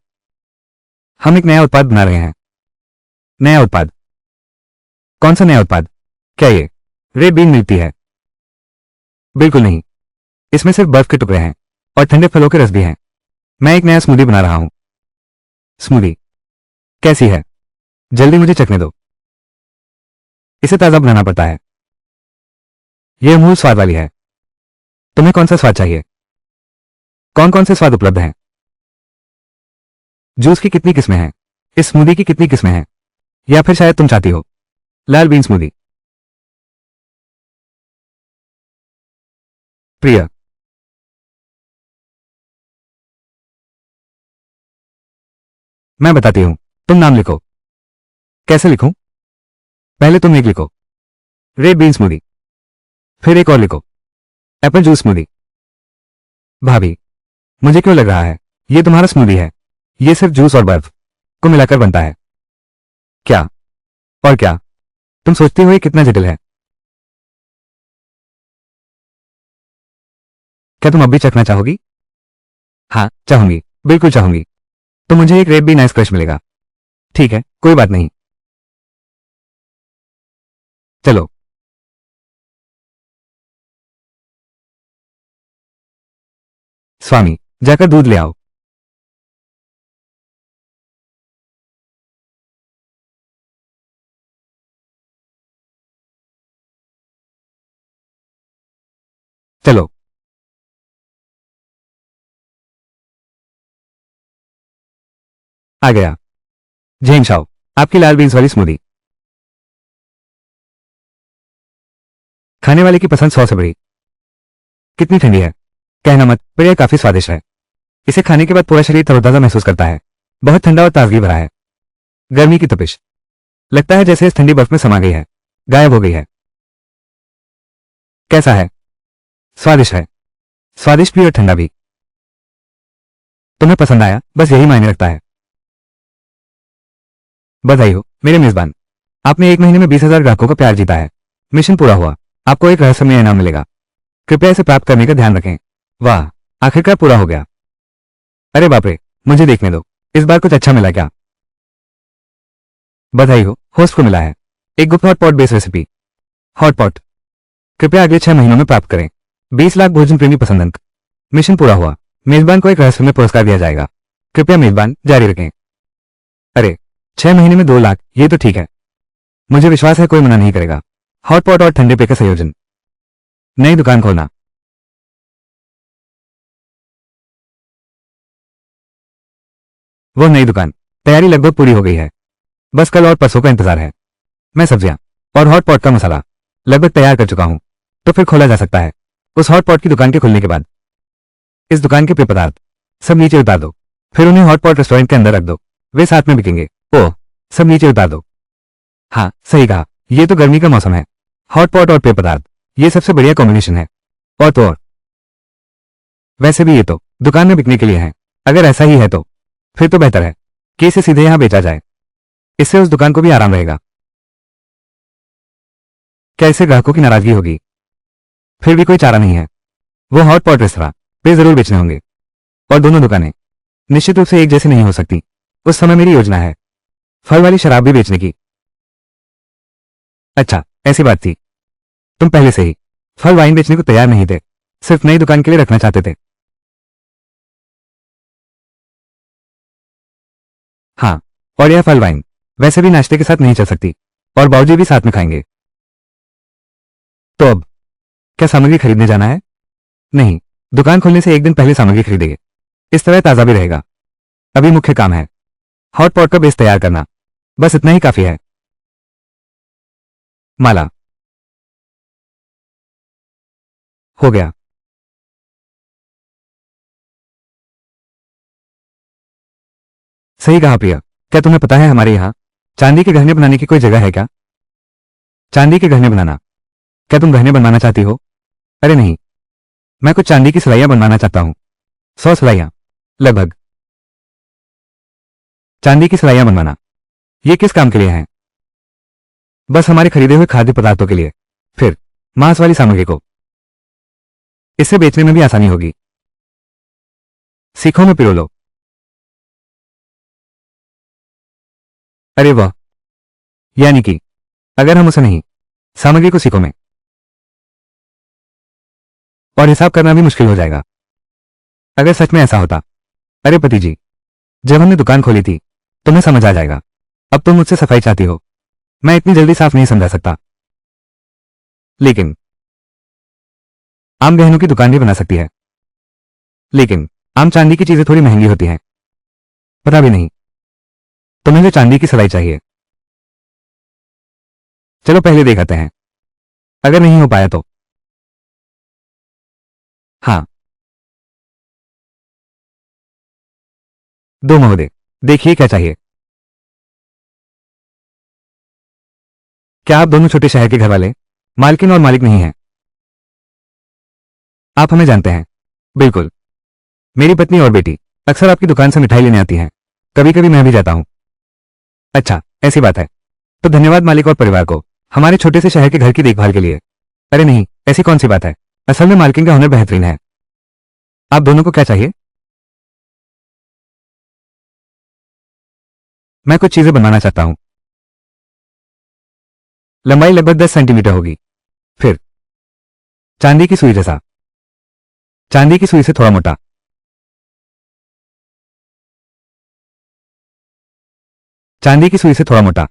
हम एक नया उत्पाद बना रहे हैं। नया उत्पाद? कौन सा नया उत्पाद? क्या ये रेड बीन मिलती है? बिल्कुल नहीं, इसमें सिर्फ बर्फ के टुकड़े हैं और ठंडे फलों के रस भी हैं। मैं एक नया स्मूदी बना रहा हूं। स्मूदी कैसी है? जल्दी मुझे चखने दो। इसे ताजा बनाना पड़ता है। यह अमूल स्वाद वाली है। तुम्हें कौन सा स्वाद चाहिए? कौन कौन से स्वाद उपलब्ध हैं? जूस की कितनी किस्में हैं? इस स्मूदी की कितनी किस्में हैं? या फिर शायद तुम चाहती हो लाल बीन स्मूदी? प्रिया, मैं बताती हूँ, तुम नाम लिखो। कैसे लिखूं? पहले तुम एक लिखो, रेड बीन स्मूदी। फिर एक और लिखो, एप्पल जूस स्मूदी। भाभी, मुझे क्यों लग रहा है ये तुम्हारा स्मूदी है? ये सिर्फ जूस और बर्फ को मिलाकर बनता है। क्या? और क्या? तुम सोचती हो ये कितना जटिल है? क्या तुम अब भी चखना चाहोगी? हाँ, चाहूंगी, बिल्कुल चाहूंगी। तो मुझे एक रेड बीन आइस क्रश मिलेगा। ठीक है, कोई बात नहीं। चलो। स्वामी, जाकर दूध ले आओ। चलो। आ गया। जेन शाओ, आपकी लाल बीन्स वाली स्मूदी। खाने वाले की पसंद 100 से बड़ी। कितनी ठंडी है? कहना मत, पर यह काफी स्वादिष्ट है। इसे खाने के बाद पूरा शरीर तरोताजा महसूस करता है। बहुत ठंडा और ताजगी भरा है। गर्मी की तपिश लगता है जैसे इस ठंडी बर्फ में समा गई है, गायब हो गई है। कैसा है? स्वादिष्ट है। स्वादिष्ट भी और ठंडा भी। तुम्हें पसंद आया, बस यही मायने रखता है। बधाई हो मेरे मेजबान, आपने 1 महीने में 20,000 ग्राहकों का प्यार जीता है। मिशन पूरा हुआ। आपको एक रहस्यमय इनाम मिलेगा। कृपया इसे प्राप्त करने का ध्यान रखें। वाह, आखिरकार पूरा हो गया। अरे बाप रे, मुझे देखने दो। इस बार कुछ अच्छा मिला क्या? बधाई हो, होस्ट को मिला है एक गुप्त हॉटपॉट बेस रेसिपी। हॉटपॉट कृपया अगले 6 महीनों में प्राप्त करें। 20 लाख भोजन प्रेमी पसंद अंक। मिशन पूरा हुआ। मेजबान को एक रहस्यमय पुरस्कार दिया जाएगा। कृपया मेजबान जारी रखें। अरे, 6 महीने में 2 लाख, ये तो ठीक है। मुझे विश्वास है कोई मना नहीं करेगा। हॉटपॉट और ठंडे पेय का संयोजन। नई दुकान खोलना। वो नई दुकान तैयारी लगभग पूरी हो गई है। बस कल और परसों का इंतजार है। मैं सब्जियां और हॉट पॉट का मसाला लगभग तैयार कर चुका हूं, तो फिर खोला जा सकता है। उस हॉट पॉट की दुकान के खुलने के बाद इस दुकान के पेय पदार्थ सब नीचे उतार दो। फिर उन्हें हॉट पॉट रेस्टोरेंट के अंदर रख दो। वे साथ में बिकेंगे। ओह, सब नीचे उतार दो। हाँ, सही कहा। ये तो गर्मी का मौसम है। हॉट पॉट और पेय पदार्थ, ये सबसे बढ़िया कॉम्बिनेशन है। और तो और, वैसे भी ये तो दुकान में बिकने के लिए है। अगर ऐसा ही है तो फिर तो बेहतर है कि इसे सीधे यहां बेचा जाए। इससे उस दुकान को भी आराम रहेगा। क्या इससे ग्राहकों की नाराजगी होगी? फिर भी कोई चारा नहीं है। वो हॉट पॉट रेस्तरां पे जरूर बेचने होंगे। और दोनों दुकानें निश्चित रूप से एक जैसी नहीं हो सकती। उस समय मेरी योजना है फल वाली शराब भी बेचने की। अच्छा, ऐसी बात थी। तुम पहले से ही फल वाइन बेचने को तैयार नहीं थे, सिर्फ नई दुकान के लिए रखना चाहते थे। हाँ, और यह फल वाइन वैसे भी नाश्ते के साथ नहीं चल सकती, और बाबूजी भी साथ में खाएंगे। तो अब क्या सामग्री खरीदने जाना है? नहीं, दुकान खोलने से 1 दिन पहले सामग्री खरीदेंगे। इस तरह ताज़ा भी रहेगा। अभी मुख्य काम है हॉट पॉट का बेस तैयार करना। बस इतना ही काफी है। माला हो गया। सही कहा प्रिया। क्या तुम्हें पता है हमारे यहाँ चांदी के गहने बनाने की कोई जगह है क्या? चांदी के गहने बनाना? क्या तुम गहने बनवाना चाहती हो? अरे नहीं, मैं कुछ चांदी की सिलाइयां बनवाना चाहता हूँ। 100 सिलाइयां लगभग। चांदी की सिलाइयां बनवाना, ये किस काम के लिए है? बस हमारे खरीदे हुए खाद्य पदार्थों के लिए। फिर मांस वाली सामग्री को इससे बेचने में भी आसानी होगी। सीखों में पिरो लो। अरे वाह, यानी कि अगर हम उसे नहीं, सामग्री को सीखों में, और हिसाब करना भी मुश्किल हो जाएगा। अगर सच में ऐसा होता। अरे पति जी, जब हमने दुकान खोली थी तुम्हें समझ आ जाएगा। अब तुम मुझसे सफाई चाहती हो। मैं इतनी जल्दी साफ नहीं समझा सकता। लेकिन आम गहनों की दुकान भी बना सकती है। लेकिन आम चांदी की चीजें थोड़ी महंगी होती हैं। पता भी नहीं तुम्हें जो चांदी की सिलाई चाहिए। चलो पहले देख आते हैं। अगर नहीं हो पाया तो हाँ। दो महोदय, देखिए क्या चाहिए। क्या आप दोनों छोटे शहर के घर वाले मालकिन और मालिक नहीं हैं? आप हमें जानते हैं। बिल्कुल। मेरी पत्नी और बेटी अक्सर आपकी दुकान से मिठाई लेने आती हैं। कभी कभी मैं भी जाता हूं। अच्छा, ऐसी बात है। तो धन्यवाद मालिक और परिवार को हमारे छोटे से शहर के घर की देखभाल के लिए। अरे नहीं, ऐसी कौन सी बात है। असल में मालकिन का हुनर बेहतरीन है। आप दोनों को क्या चाहिए? मैं कुछ चीजें बनवाना चाहता हूं। लंबाई लगभग 10 सेंटीमीटर होगी। फिर चांदी की सुई जैसा। चांदी की सुई से थोड़ा मोटा। चांदी की सुई से थोड़ा मोटा।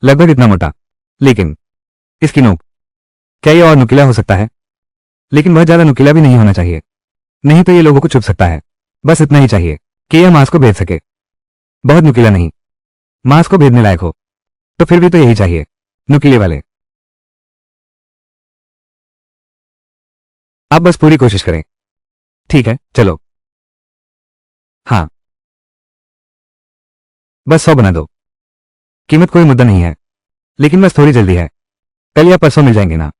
लगभग इतना मोटा। लेकिन इसकी नोक, क्या ये और नुकीला हो सकता है? लेकिन बहुत ज्यादा नुकीला भी नहीं होना चाहिए, नहीं तो ये लोगों को चुभ सकता है। बस इतना ही चाहिए कि यह मांस को भेद सके। बहुत नुकीला नहीं, मांस को भेदने लायक हो। तो फिर भी तो यही चाहिए, नुकीले वाले। आप बस पूरी कोशिश करें। ठीक है, चलो। हाँ, बस 100 बना दो। कीमत कोई मुद्दा नहीं है, लेकिन बस थोड़ी जल्दी है। कल या परसों मिल जाएंगे ना?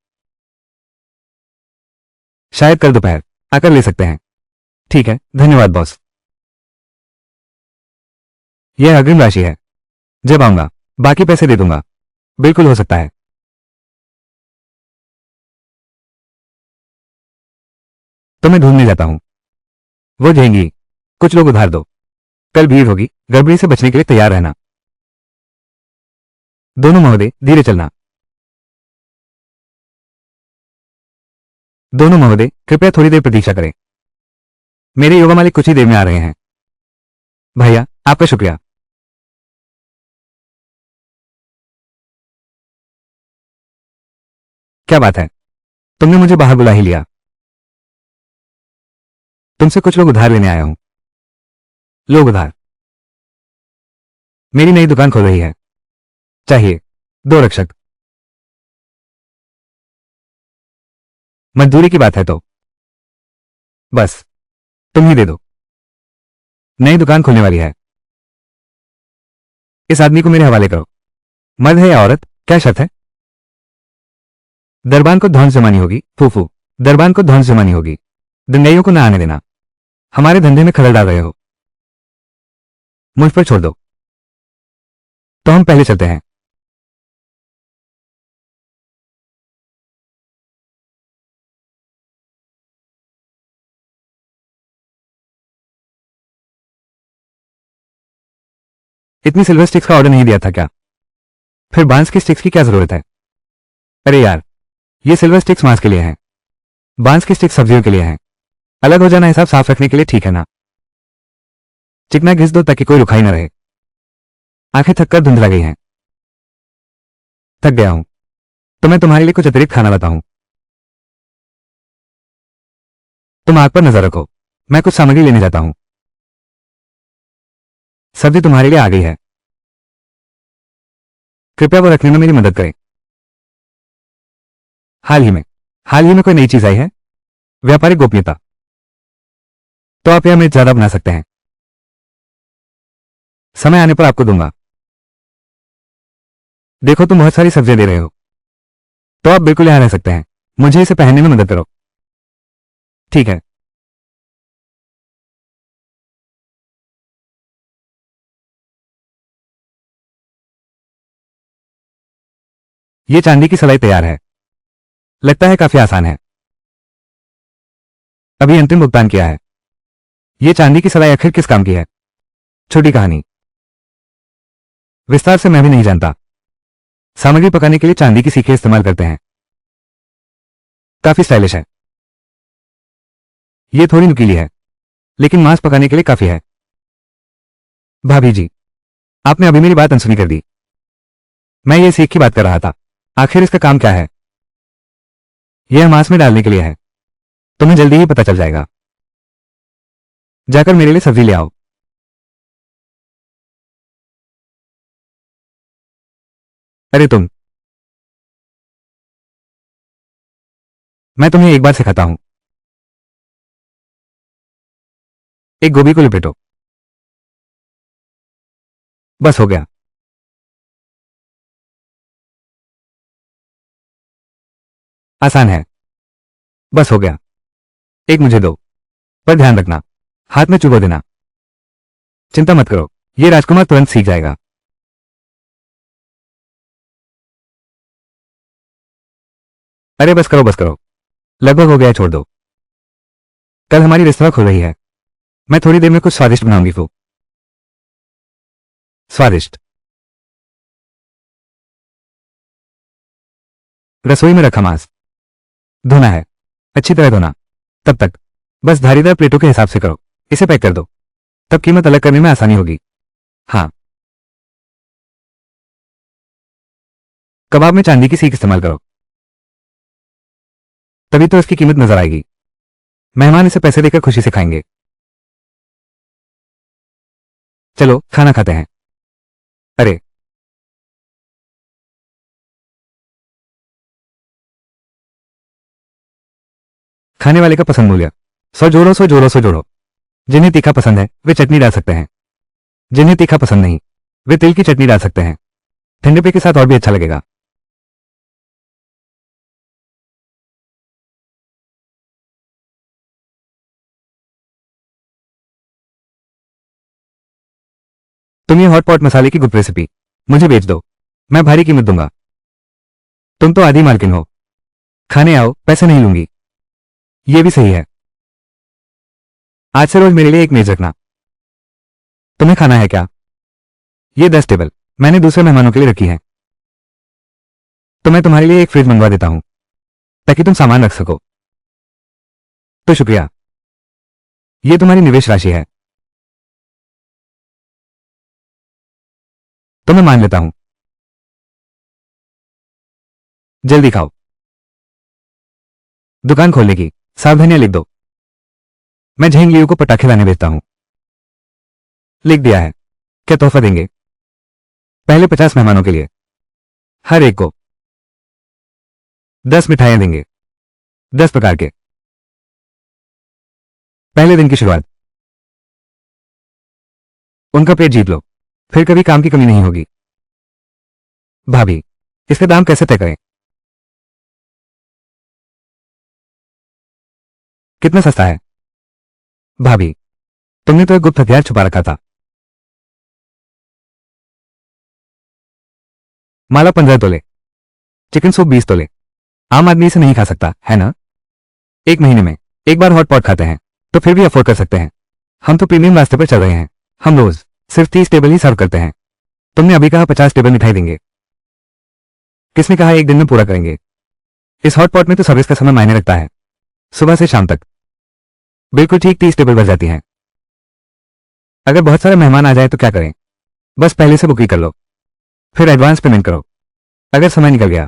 शायद कल दोपहर आकर ले सकते हैं। ठीक है, धन्यवाद बॉस। यह अग्रिम राशि है। जब आऊंगा बाकी पैसे दे दूंगा। बिल्कुल हो सकता है। तो मैं ढूंढने जाता हूं। वो देंगी। कुछ लोग उधार दो। कल भीड़ होगी, गड़बड़ी से बचने के लिए तैयार रहना। दोनों महोदय धीरे चलना। दोनों महोदय कृपया थोड़ी देर प्रतीक्षा करें। मेरे युवा मालिक कुछ ही देर में आ रहे हैं। भैया, आपका शुक्रिया। क्या बात है, तुमने मुझे बाहर बुला ही लिया। तुमसे कुछ लोग उधार लेने आया हूं। लोग उधार? मेरी नई दुकान खोल रही है। चाहिए 2 रक्षक। मजदूरी की बात है तो बस तुम ही दे दो। नई दुकान खुलने वाली है। इस आदमी को मेरे हवाले करो। मर्द है या औरत, क्या शर्त है? दरबान को धौंस जमानी होगी फूफू। दरबान को धौंस जमानी होगी। दंगाइयों को ना आने देना। हमारे धंधे में खलल डाल रहे हो। मुझ पर छोड़ दो। तो हम पहले चलते हैं। इतनी सिल्वर स्टिक्स का ऑर्डर नहीं दिया था क्या? फिर बांस की स्टिक्स की क्या जरूरत है? अरे यार, ये सिल्वर स्टिक्स मांस के लिए हैं। बांस की स्टिक्स सब्जियों के लिए हैं। अलग हो जाना हिसाब साफ रखने के लिए ठीक है ना? चिकना घिस दो ताकि कोई रुखाई न रहे। आंखें थककर धुंधला गई हैं। थक गया हूं। तो मैं तुम्हारे लिए कुछ अतिरिक्त खाना लाता हूं। तुम आग पर नजर रखो, मैं कुछ सामग्री लेने जाता हूं। सब्जी तुम्हारे लिए आ गई है। कृपया वो रखने में मेरी मदद करें। हाल ही में हाल ही में कोई नई चीज आई है? व्यापारिक गोपनीयता। तो आप यह मिर्च ज्यादा बना सकते हैं। समय आने पर आपको दूंगा। देखो, तुम बहुत सारी सब्जियां दे रहे हो। तो आप बिल्कुल यहां रह सकते हैं। मुझे इसे पहनने में मदद करो। ठीक है। ये चांदी की सलाई तैयार है। लगता है काफी आसान है। अभी अंतिम भुगतान किया है। ये चांदी की सलाई आखिर किस काम की है? छोटी कहानी। विस्तार से मैं भी नहीं जानता। सामग्री पकाने के लिए चांदी की सीखें इस्तेमाल करते हैं। काफी स्टाइलिश है। ये थोड़ी नुकीली है, लेकिन मांस पकाने के लिए काफी है। भाभी जी, आपने अभी मेरी बात अनसुनी कर दी। मैं ये सीख की बात कर रहा था। आखिर इसका काम क्या है? यह मांस में डालने के लिए है। तुम्हें जल्दी ही पता चल जाएगा। जाकर मेरे लिए सब्जी ले आओ। अरे तुम मैं तुम्हें एक बार सिखाता हूं। एक गोभी को लपेटो। बस हो गया। आसान है। बस हो गया। एक मुझे दो, पर ध्यान रखना, हाथ में चुभो देना। चिंता मत करो, ये राजकुमार तुरंत सीख जाएगा। अरे बस करो बस करो, लगभग हो गया, छोड़ दो। कल हमारी रेस्तरां खुल रही है। मैं थोड़ी देर में कुछ स्वादिष्ट बनाऊंगी। वो स्वादिष्ट। रसोई में रखा मांस धोना है, अच्छी तरह धोना। तब तक बस धारीदार प्लेटों के हिसाब से करो। इसे पैक कर दो, तब कीमत अलग करने में आसानी होगी। हाँ, कबाब में चांदी की सीख इस्तेमाल करो, तभी तो इसकी कीमत नजर आएगी। मेहमान इसे पैसे देकर खुशी से खाएंगे। चलो खाना खाते हैं। अरे, खाने वाले का पसंद मूल्य। सौ जोड़ो सौ जोड़ो सौ जोड़ो। जिन्हें तीखा पसंद है वे चटनी डाल सकते हैं। जिन्हें तीखा पसंद नहीं, वे तिल की चटनी डाल सकते हैं। ठंडे पे के साथ और भी अच्छा लगेगा। तुम ये हॉट पॉट मसाले की गुप्त रेसिपी मुझे बेच दो, मैं भारी कीमत दूंगा। तुम तो आधी मालकिन हो। खाने आओ, पैसे नहीं लूंगी। ये भी सही है। आज से रोज मेरे लिए एक मेज रखना। तुम्हें खाना है क्या? ये 10 टेबल मैंने दूसरे मेहमानों के लिए रखी है। तो मैं तुम्हारे लिए एक फ्रिज मंगवा देता हूं, ताकि तुम सामान रख सको। तो शुक्रिया, ये तुम्हारी निवेश राशि है। तो मैं मान लेता हूं। जल्दी खाओ। दुकान खोलने की सावधानियां लिख दो। मैं झेंग लियू को पटाखे लाने भेजता हूं। लिख दिया है। क्या तोहफा देंगे? पहले 50 मेहमानों के लिए, हर एक को 10 मिठाइयां देंगे, 10 प्रकार के। पहले दिन की शुरुआत। उनका पेट जीत लो, फिर कभी काम की कमी नहीं होगी। भाभी, इसका दाम कैसे तय करें? कितना सस्ता है? भाभी, तुमने तो एक गुप्त हथियार छुपा रखा था। माला 15 तोले, चिकन सूप 20 तोले। आम आदमी इसे नहीं खा सकता है ना? एक महीने में एक बार हॉट पॉट खाते हैं, तो फिर भी अफोर्ड कर सकते हैं। हम तो प्रीमियम रास्ते पर चल रहे हैं। हम रोज सिर्फ 30 टेबल ही सर्व करते हैं। तुमने अभी कहा 50 टेबल मिठाई देंगे। किसने कहा एक दिन में पूरा करेंगे? इस हॉट पॉट में तो सर्विस का समय मायने रखता है, सुबह से शाम तक। बिल्कुल ठीक, 30 टेबल भर जाती हैं। अगर बहुत सारे मेहमान आ जाए तो क्या करें? बस पहले से बुकिंग कर लो, फिर एडवांस पेमेंट करो। अगर समय निकल गया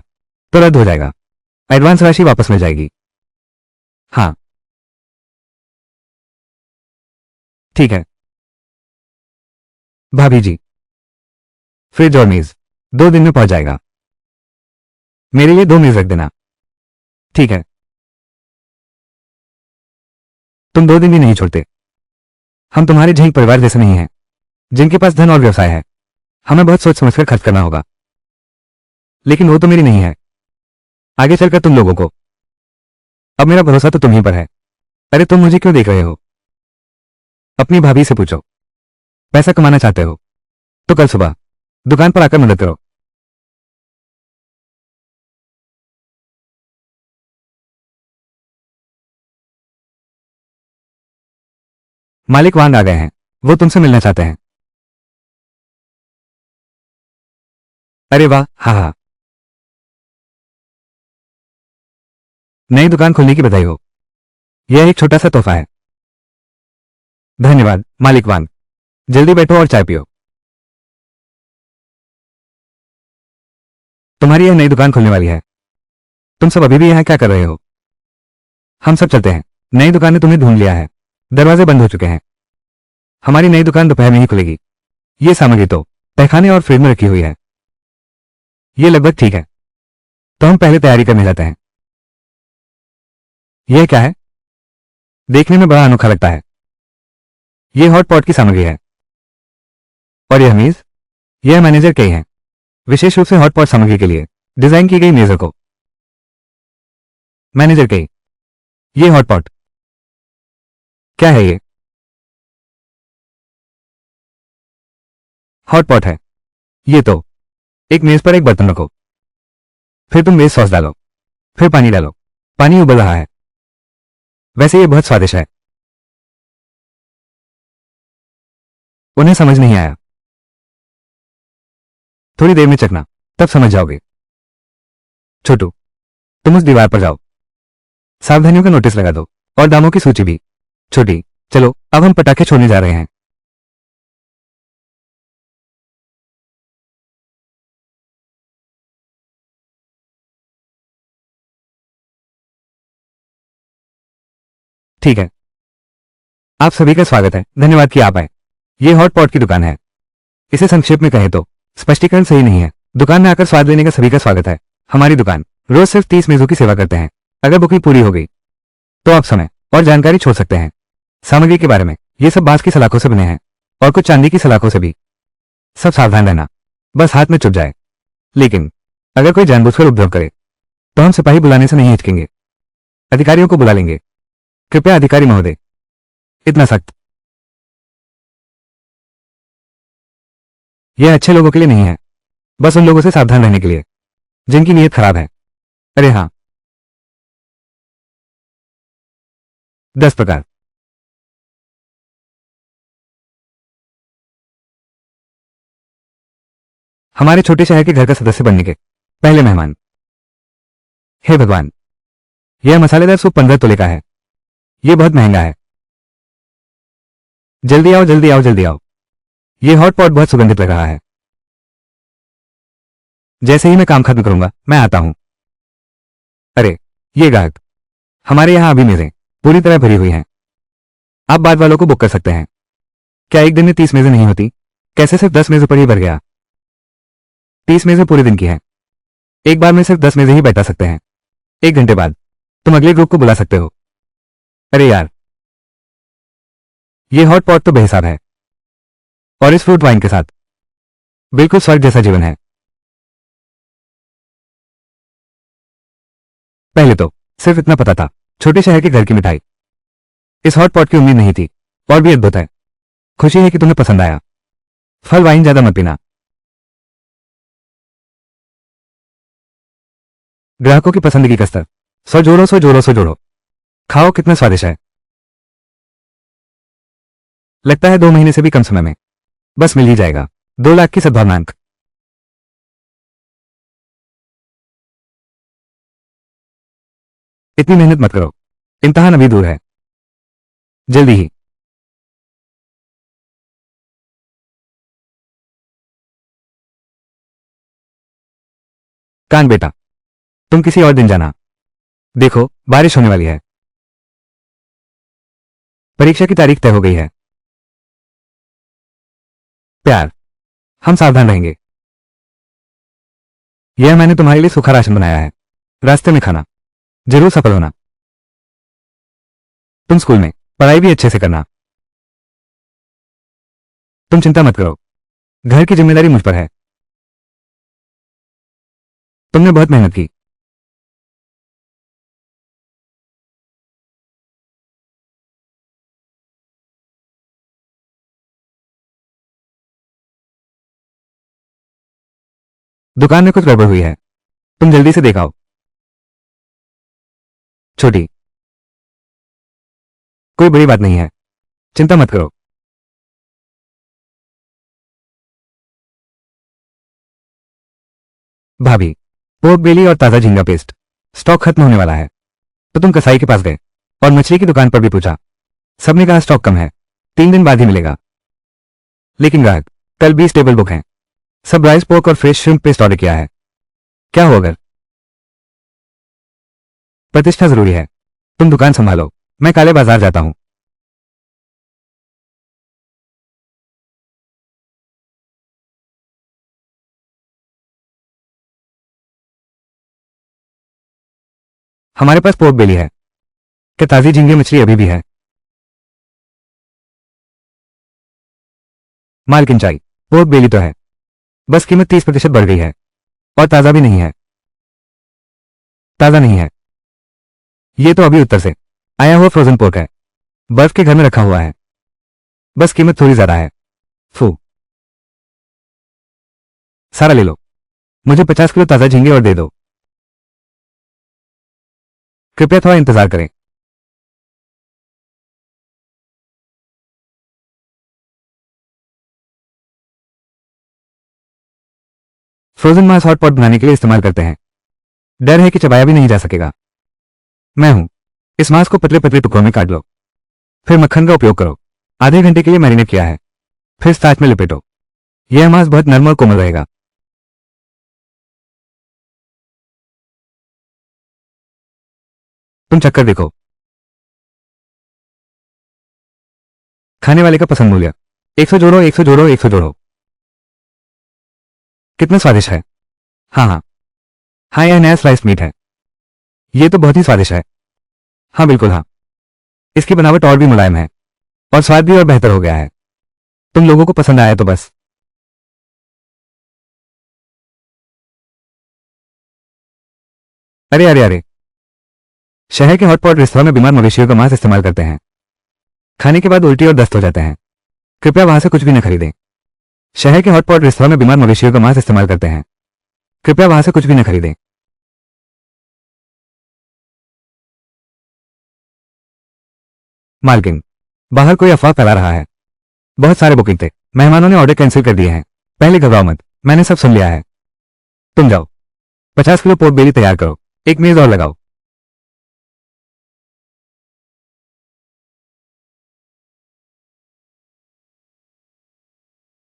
तो रद्द हो जाएगा, एडवांस राशि वापस मिल जाएगी। हाँ, ठीक है। भाभी जी, फ्रिज और मेज 2 दिन में पहुंच जाएगा। मेरे लिए 2 मेज रख देना। ठीक है। तुम 2 दिन भी नहीं छोड़ते। हम तुम्हारे झेंग परिवार जैसे नहीं हैं, जिनके पास धन और व्यवसाय है। हमें बहुत सोच समझकर खर्च करना होगा। लेकिन वो तो मेरी नहीं है। आगे चलकर तुम लोगों को। अब मेरा भरोसा तो तुम ही पर है। अरे तुम मुझे क्यों देख रहे हो? अपनी भाभी से पूछो। पैसा कमाना चाहते हो तो कल सुबह दुकान पर आकर मदद करो। मालिक वांग आ गए हैं, वो तुमसे मिलना चाहते हैं। अरे वाह, हाँ हाँ। नई दुकान खोलने की बधाई हो। यह एक छोटा सा तोहफा है। धन्यवाद मालिक वांग। जल्दी बैठो और चाय पियो। तुम्हारी यह नई दुकान खुलने वाली है। तुम सब अभी भी यहाँ क्या कर रहे हो? हम सब चलते हैं। नई दुकान ने तुम्हें ढूंढ लिया है। दरवाजे बंद हो चुके हैं। हमारी नई दुकान दोपहर में ही खुलेगी। ये सामग्री तो तहखाने और फ्रिज में रखी हुई है। ये लगभग ठीक है। तो हम पहले तैयारी करने जाते हैं। यह क्या है? देखने में बड़ा अनोखा लगता है। यह हॉट पॉट की सामग्री है। और यह मेज? यह मैनेजर के ही है, विशेष रूप से हॉट पॉट सामग्री के लिए डिजाइन की गई मेजों को। मैनेजर के ही। यह हॉट पॉट क्या है? ये हॉट पॉट है। ये तो एक मेज पर एक बर्तन रखो, फिर तुम मेज सॉस डालो, फिर पानी डालो। पानी उबल रहा है। वैसे ये बहुत स्वादिष्ट है। उन्हें समझ नहीं आया। थोड़ी देर में चखना, तब समझ जाओगे। छोटू, तुम उस दीवार पर जाओ, सावधानियों का नोटिस लगा दो और दामों की सूची भी। छोटी, चलो अब हम पटाखे छोड़ने जा रहे हैं। ठीक है। आप सभी का स्वागत है, धन्यवाद कि आप आए। ये हॉट पॉट की दुकान है। इसे संक्षेप में कहें तो स्पष्टीकरण सही नहीं है। दुकान में आकर स्वाद लेने का सभी का स्वागत है। हमारी दुकान रोज सिर्फ 30 मेजों की सेवा करते हैं। अगर बुकिंग पूरी हो गई तो आप समय और जानकारी छोड़ सकते हैं। सामग्री के बारे में, ये सब बांस की सलाखों से बने हैं और कुछ चांदी की सलाखों से भी। सब सावधान रहना, बस हाथ में चुभ जाए। लेकिन अगर कोई जानबूझकर उपद्रव करे तो हम सिपाही बुलाने से नहीं हिचकेंगे, अधिकारियों को बुला लेंगे। कृपया अधिकारी महोदय, इतना सख्त। यह अच्छे लोगों के लिए नहीं है, बस उन लोगों से सावधान रहने के लिए जिनकी नीयत खराब है। अरे हाँ, 10 प्रकार। हमारे छोटे शहर के घर का सदस्य बनने के पहले मेहमान। हे भगवान, यह मसालेदार सूप 15 तोले का है। यह बहुत महंगा है। जल्दी आओ जल्दी आओ जल्दी आओ। यह हॉट पॉट बहुत सुगंधित लग रहा है। जैसे ही मैं काम खत्म करूंगा मैं आता हूं। अरे, ये ग्राहक। हमारे यहां अभी मेजें पूरी तरह भरी हुई हैं। आप बाद वालों को बुक कर सकते हैं। क्या एक दिन में 30 मेजें नहीं होती? कैसे सिर्फ 10 मेजों पर ही भर गया? 30 मेजें पूरे दिन की हैं। एक बार में सिर्फ 10 मेजें ही बैठा सकते हैं। 1 घंटे बाद तुम अगले ग्रुप को बुला सकते हो। अरे यार, ये हॉट पॉट तो बेहिसाब है। और इस फ्रूट वाइन के साथ बिल्कुल स्वर्ग जैसा जीवन है। पहले तो सिर्फ इतना पता था, छोटे शहर के घर की मिठाई। इस हॉट पॉट की उम्मीद नहीं थी। और भी अद्भुत है। खुशी है कि तुम्हें पसंद आया। फल वाइन ज्यादा मत पीना। ग्राहकों की पसंदगी का स्तर सौ जोड़ो सौ जोड़ो सौ जोड़ो। खाओ, कितना स्वादिष्ट है। लगता है 2 महीने से भी कम समय में बस मिल ही जाएगा। 2 लाख की सद्भावना अंक। इतनी मेहनत मत करो, इम्तहान अभी दूर है। जल्दी ही। कान बेटा, तुम किसी और दिन जाना। देखो, बारिश होने वाली है। परीक्षा की तारीख तय हो गई है। प्यार, हम सावधान रहेंगे। यह मैंने तुम्हारे लिए सूखा राशन बनाया है। रास्ते में खाना, जरूर सफल होना। तुम स्कूल में पढ़ाई भी अच्छे से करना। तुम चिंता मत करो, घर की जिम्मेदारी मुझ पर है। तुमने बहुत मेहनत की। दुकान में कुछ गड़बड़ हुई है, तुम जल्दी से देखाओ। छोटी, कोई बड़ी बात नहीं है, चिंता मत करो। भाभी, पोर्क बेली और ताजा झींगा पेस्ट स्टॉक खत्म होने वाला है। तो तुम कसाई के पास गए और मछली की दुकान पर भी पूछा। सबने कहा स्टॉक कम है, 3 दिन बाद ही मिलेगा। लेकिन ग्राहक, कल 20 टेबल बुक हैं। सब राइस पोर्क और फ्रेश श्रिम्प पेस्ट ऑर्डर किया है। क्या हो अगर? प्रतिष्ठा जरूरी है। तुम दुकान संभालो, मैं काले बाजार जाता हूं। हमारे पास पोर्क बेली है। क्या ताजी झींगे मछली अभी भी है? मालकिन चाय, पोर्क बेली तो है, बस कीमत 30% बढ़ गई है और ताजा भी नहीं है। ताजा नहीं है, ये तो अभी उत्तर से आया हुआ फ्रोजन पोर्क है, बर्फ के घर में रखा हुआ है, बस कीमत थोड़ी ज्यादा है। फू, सारा ले लो, मुझे 50 किलो ताजा झींगे और दे दो। कृपया थोड़ा इंतजार करें। फ्रोजन मांस हॉट पॉट बनाने के लिए इस्तेमाल करते हैं। डर है कि चबाया भी नहीं जा सकेगा। मैं हूं, इस मांस को पतले पतले टुकड़ों में काट लो, फिर मक्खन का उपयोग करो। आधे घंटे के लिए मैरिनेट किया है, फिर स्टार्च में लपेटो। यह मांस बहुत नर्म और कोमल रहेगा। तुम चक्कर देखो। खाने वाले का पसंद मूल्य 100 जोड़ो, 100 जोड़ो, 100 जोड़ो। कितना स्वादिष्ट है। हाँ हाँ हाँ, यह नया स्लाइस मीट है। यह तो बहुत ही स्वादिष्ट है। हाँ बिल्कुल हाँ, इसकी बनावट और भी मुलायम है और स्वाद भी और बेहतर हो गया है। तुम लोगों को पसंद आया तो बस। अरे अरे अरे, शहर के हॉटपॉट रेस्तरां में बीमार मवेशियों का मांस इस्तेमाल करते हैं। खाने के बाद उल्टी और दस्त हो जाते हैं। कृपया वहां से कुछ भी न खरीदें। शहर के हॉटपॉट रेस्तरां में बीमार मवेशियों का मांस इस्तेमाल करते हैं। कृपया वहां से कुछ भी न खरीदें। मालकिन, बाहर कोई अफवाह फैला रहा है। बहुत सारे बुकिंग थे, मेहमानों ने ऑर्डर कैंसिल कर दिए हैं। पहले घबराओ मत, मैंने सब सुन लिया है। तुम जाओ, 50 किलो पोर्क बेली तैयार करो, एक मेज और लगाओ।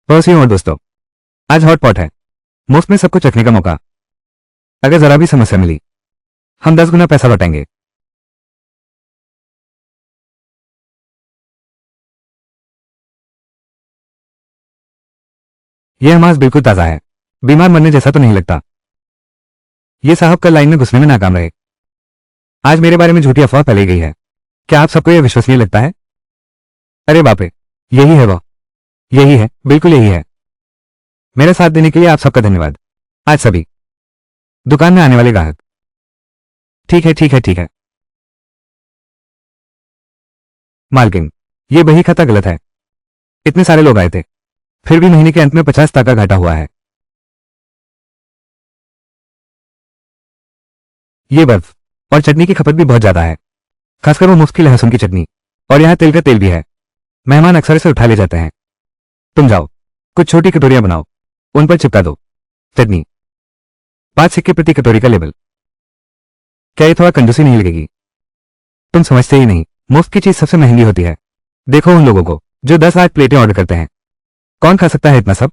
पड़ोसियों और दोस्तों, आज हॉट पॉट है, मुफ्त में सबको चखने का मौका। अगर जरा भी समस्या मिली, हम 10 गुना पैसा लौटाएंगे। यह मांस बिल्कुल ताजा है, बीमार मरने जैसा तो नहीं लगता। ये साहब कल लाइन में घुसने में नाकाम रहे। आज मेरे बारे में झूठी अफवाह फैलाई गई है। क्या आप सबको यह विश्वसनीय लगता है? अरे बाप रे, यही है वह, यही है, बिल्कुल यही है। मेरा साथ देने के लिए आप सबका धन्यवाद। आज सभी दुकान में आने वाले ग्राहक। ठीक है ठीक है ठीक है। मालकिन, ये बही खाता गलत है। इतने सारे लोग आए थे, फिर भी महीने के अंत में 50 का घाटा हुआ है। ये बर्फ और चटनी की खपत भी बहुत ज्यादा है, खासकर वो मुफ्त की लहसुन की चटनी, और यहाँ तिल का तेल भी है। मेहमान अक्सर इसे उठा ले जाते हैं। तुम जाओ, कुछ छोटी कटोरियां बनाओ, उन पर चिपका दो चटनी, 5 सिक्के प्रति कटोरी का लेबल। क्या ये थोड़ा कंजूसी नहीं लगेगी? तुम समझते ही नहीं, मुफ्त की चीज सबसे महंगी होती है। देखो उन लोगों को जो 10 8 प्लेटें ऑर्डर करते हैं। कौन खा सकता है इतना सब?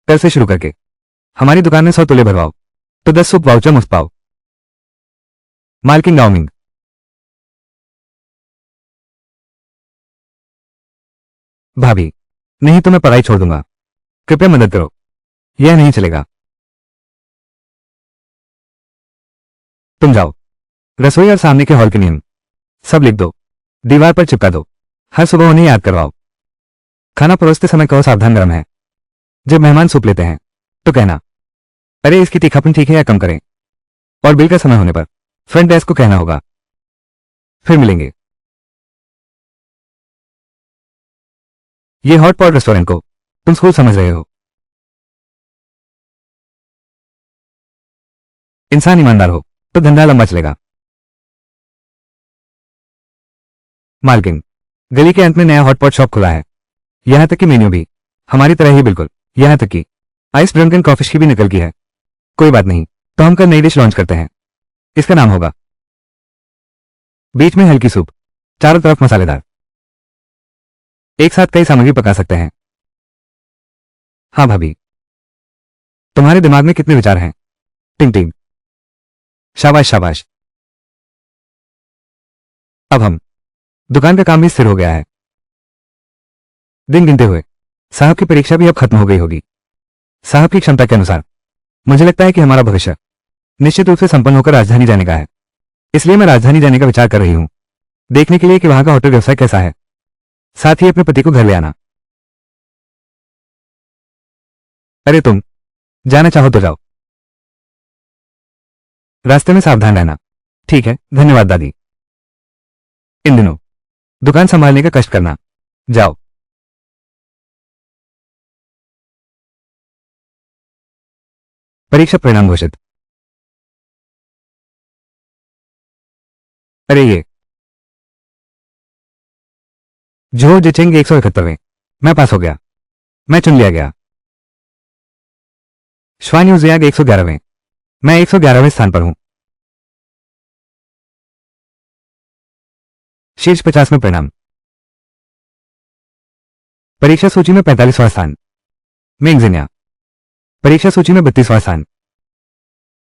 कल से शुरू करके हमारी दुकान में 100 तोले भरवाओ तो 10 सूप वाउचर मुफ्त पाओ। मालकिन गाओमिंग। भाभी, नहीं तो मैं पढ़ाई छोड़ दूंगा। कृपया मदद करो, यह नहीं चलेगा। तुम जाओ, रसोई और सामने के हॉल के नियम सब लिख दो, दीवार पर चिपका दो। हर सुबह उन्हें याद करवाओ। खाना परोसते समय कहो सावधान गरम है। जब मेहमान सूप लेते हैं तो कहना, अरे इसकी तीखापन ठीक है या कम करें। और बिल का समय होने पर फ्रंट डेस्क को कहना होगा। फिर मिलेंगे। ये हॉट पॉट रेस्टोरेंट को तुम स्कूल समझ रहे हो। इंसान ईमानदार हो तो धंधा लंबा चलेगा। मालकिन, गली के अंत में नया हॉटपॉट शॉप खुला है, यहां तक कि मेन्यू भी हमारी तरह ही बिल्कुल, यहां तक कि आइस ड्रंकन कॉफी की भी निकल की है। कोई बात नहीं, तो हम कल नई डिश लॉन्च करते हैं। इसका नाम होगा बीच में हल्की सूप, चारों तरफ मसालेदार। एक साथ कई सामग्री पका सकते हैं। हाँ भाभी, तुम्हारे दिमाग में कितने विचार हैं? टिंग टिंग, शाबाश शाबाश। अब हम दुकान का काम भी स्थिर हो गया है। दिन गिनते हुए साहब की परीक्षा भी अब खत्म हो गई होगी। साहब की क्षमता के अनुसार मुझे लगता है कि हमारा भविष्य निश्चित रूप से संपन्न होकर राजधानी जाने का है। इसलिए मैं राजधानी जाने का विचार कर रही हूं, देखने के लिए कि वहां का होटल व्यवसाय कैसा है। साथ ही अपने पति को घर ले आना। अरे तुम जाना चाहो तो जाओ, रास्ते में सावधान रहना। ठीक है, धन्यवाद दादी। इन दिनों दुकान संभालने का कष्ट करना। जाओ। परीक्षा परिणाम घोषित। अरे ये जो जिचेंगे 171वें। मैं पास हो गया। मैं चुन लिया गया। श्वान यूजियाग 111वें। मैं 111वें स्थान पर हूं। शीर्ष 50 में परिणाम। परीक्षा सूची में 45वां स्थान मेंगजिन्या। परीक्षा सूची में 32वां स्थान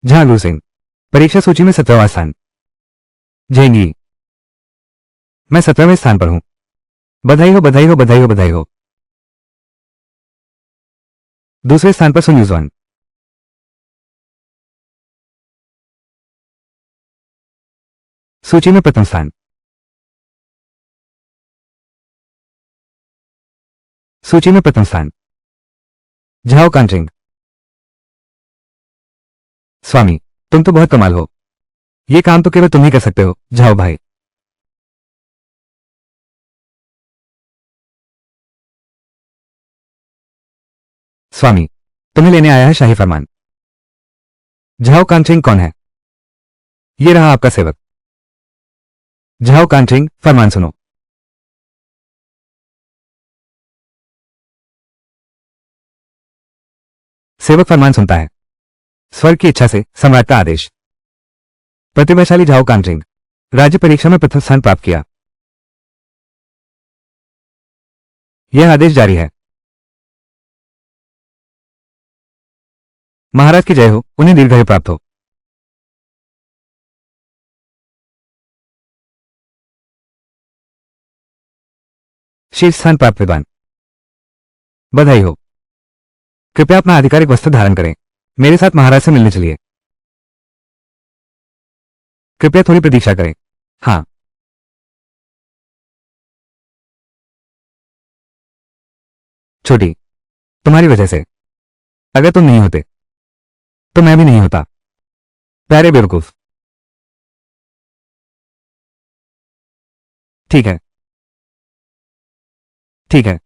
झांगू सिंह। परीक्षा सूची में 17वां स्थान झेंगी। मैं 17वें स्थान पर हूं। बधाई हो, बधाई हो, बधाई हो, बधाई हो। दूसरे स्थान पर सुन यूजवान। सूची में प्रथम स्थान। सूची में प्रथम स्थान झाओ कांचिंग। स्वामी, तुम तो बहुत कमाल हो। ये काम तो केवल तुम ही कर सकते हो, झाओ भाई। स्वामी, तुम्हें लेने आया है शाही फरमान। झाओ कांचिंग कौन है? ये रहा आपका सेवक। झाओ कांचिंग, फरमान सुनो। सेवक फरमान सुनता है। स्वर्ग की इच्छा से सम्राट का आदेश। प्रतिभाशाली झाओ कांचिंग, राज्य परीक्षा में प्रथम स्थान प्राप्त किया। यह आदेश जारी है। महाराज की जय हो, उन्हें दीर्घायु प्राप्त हो। शीर्ष स्थान प्राप्त विद्वान, बधाई हो। कृपया अपना आधिकारिक वस्त्र धारण करें। मेरे साथ महाराज से मिलने चलिए। कृपया थोड़ी प्रतीक्षा करें। हाँ। छोटी, तुम्हारी वजह से। अगर तुम नहीं होते तो मैं भी नहीं होता। प्यारे बेवकूफ। ठीक है, ठीक है।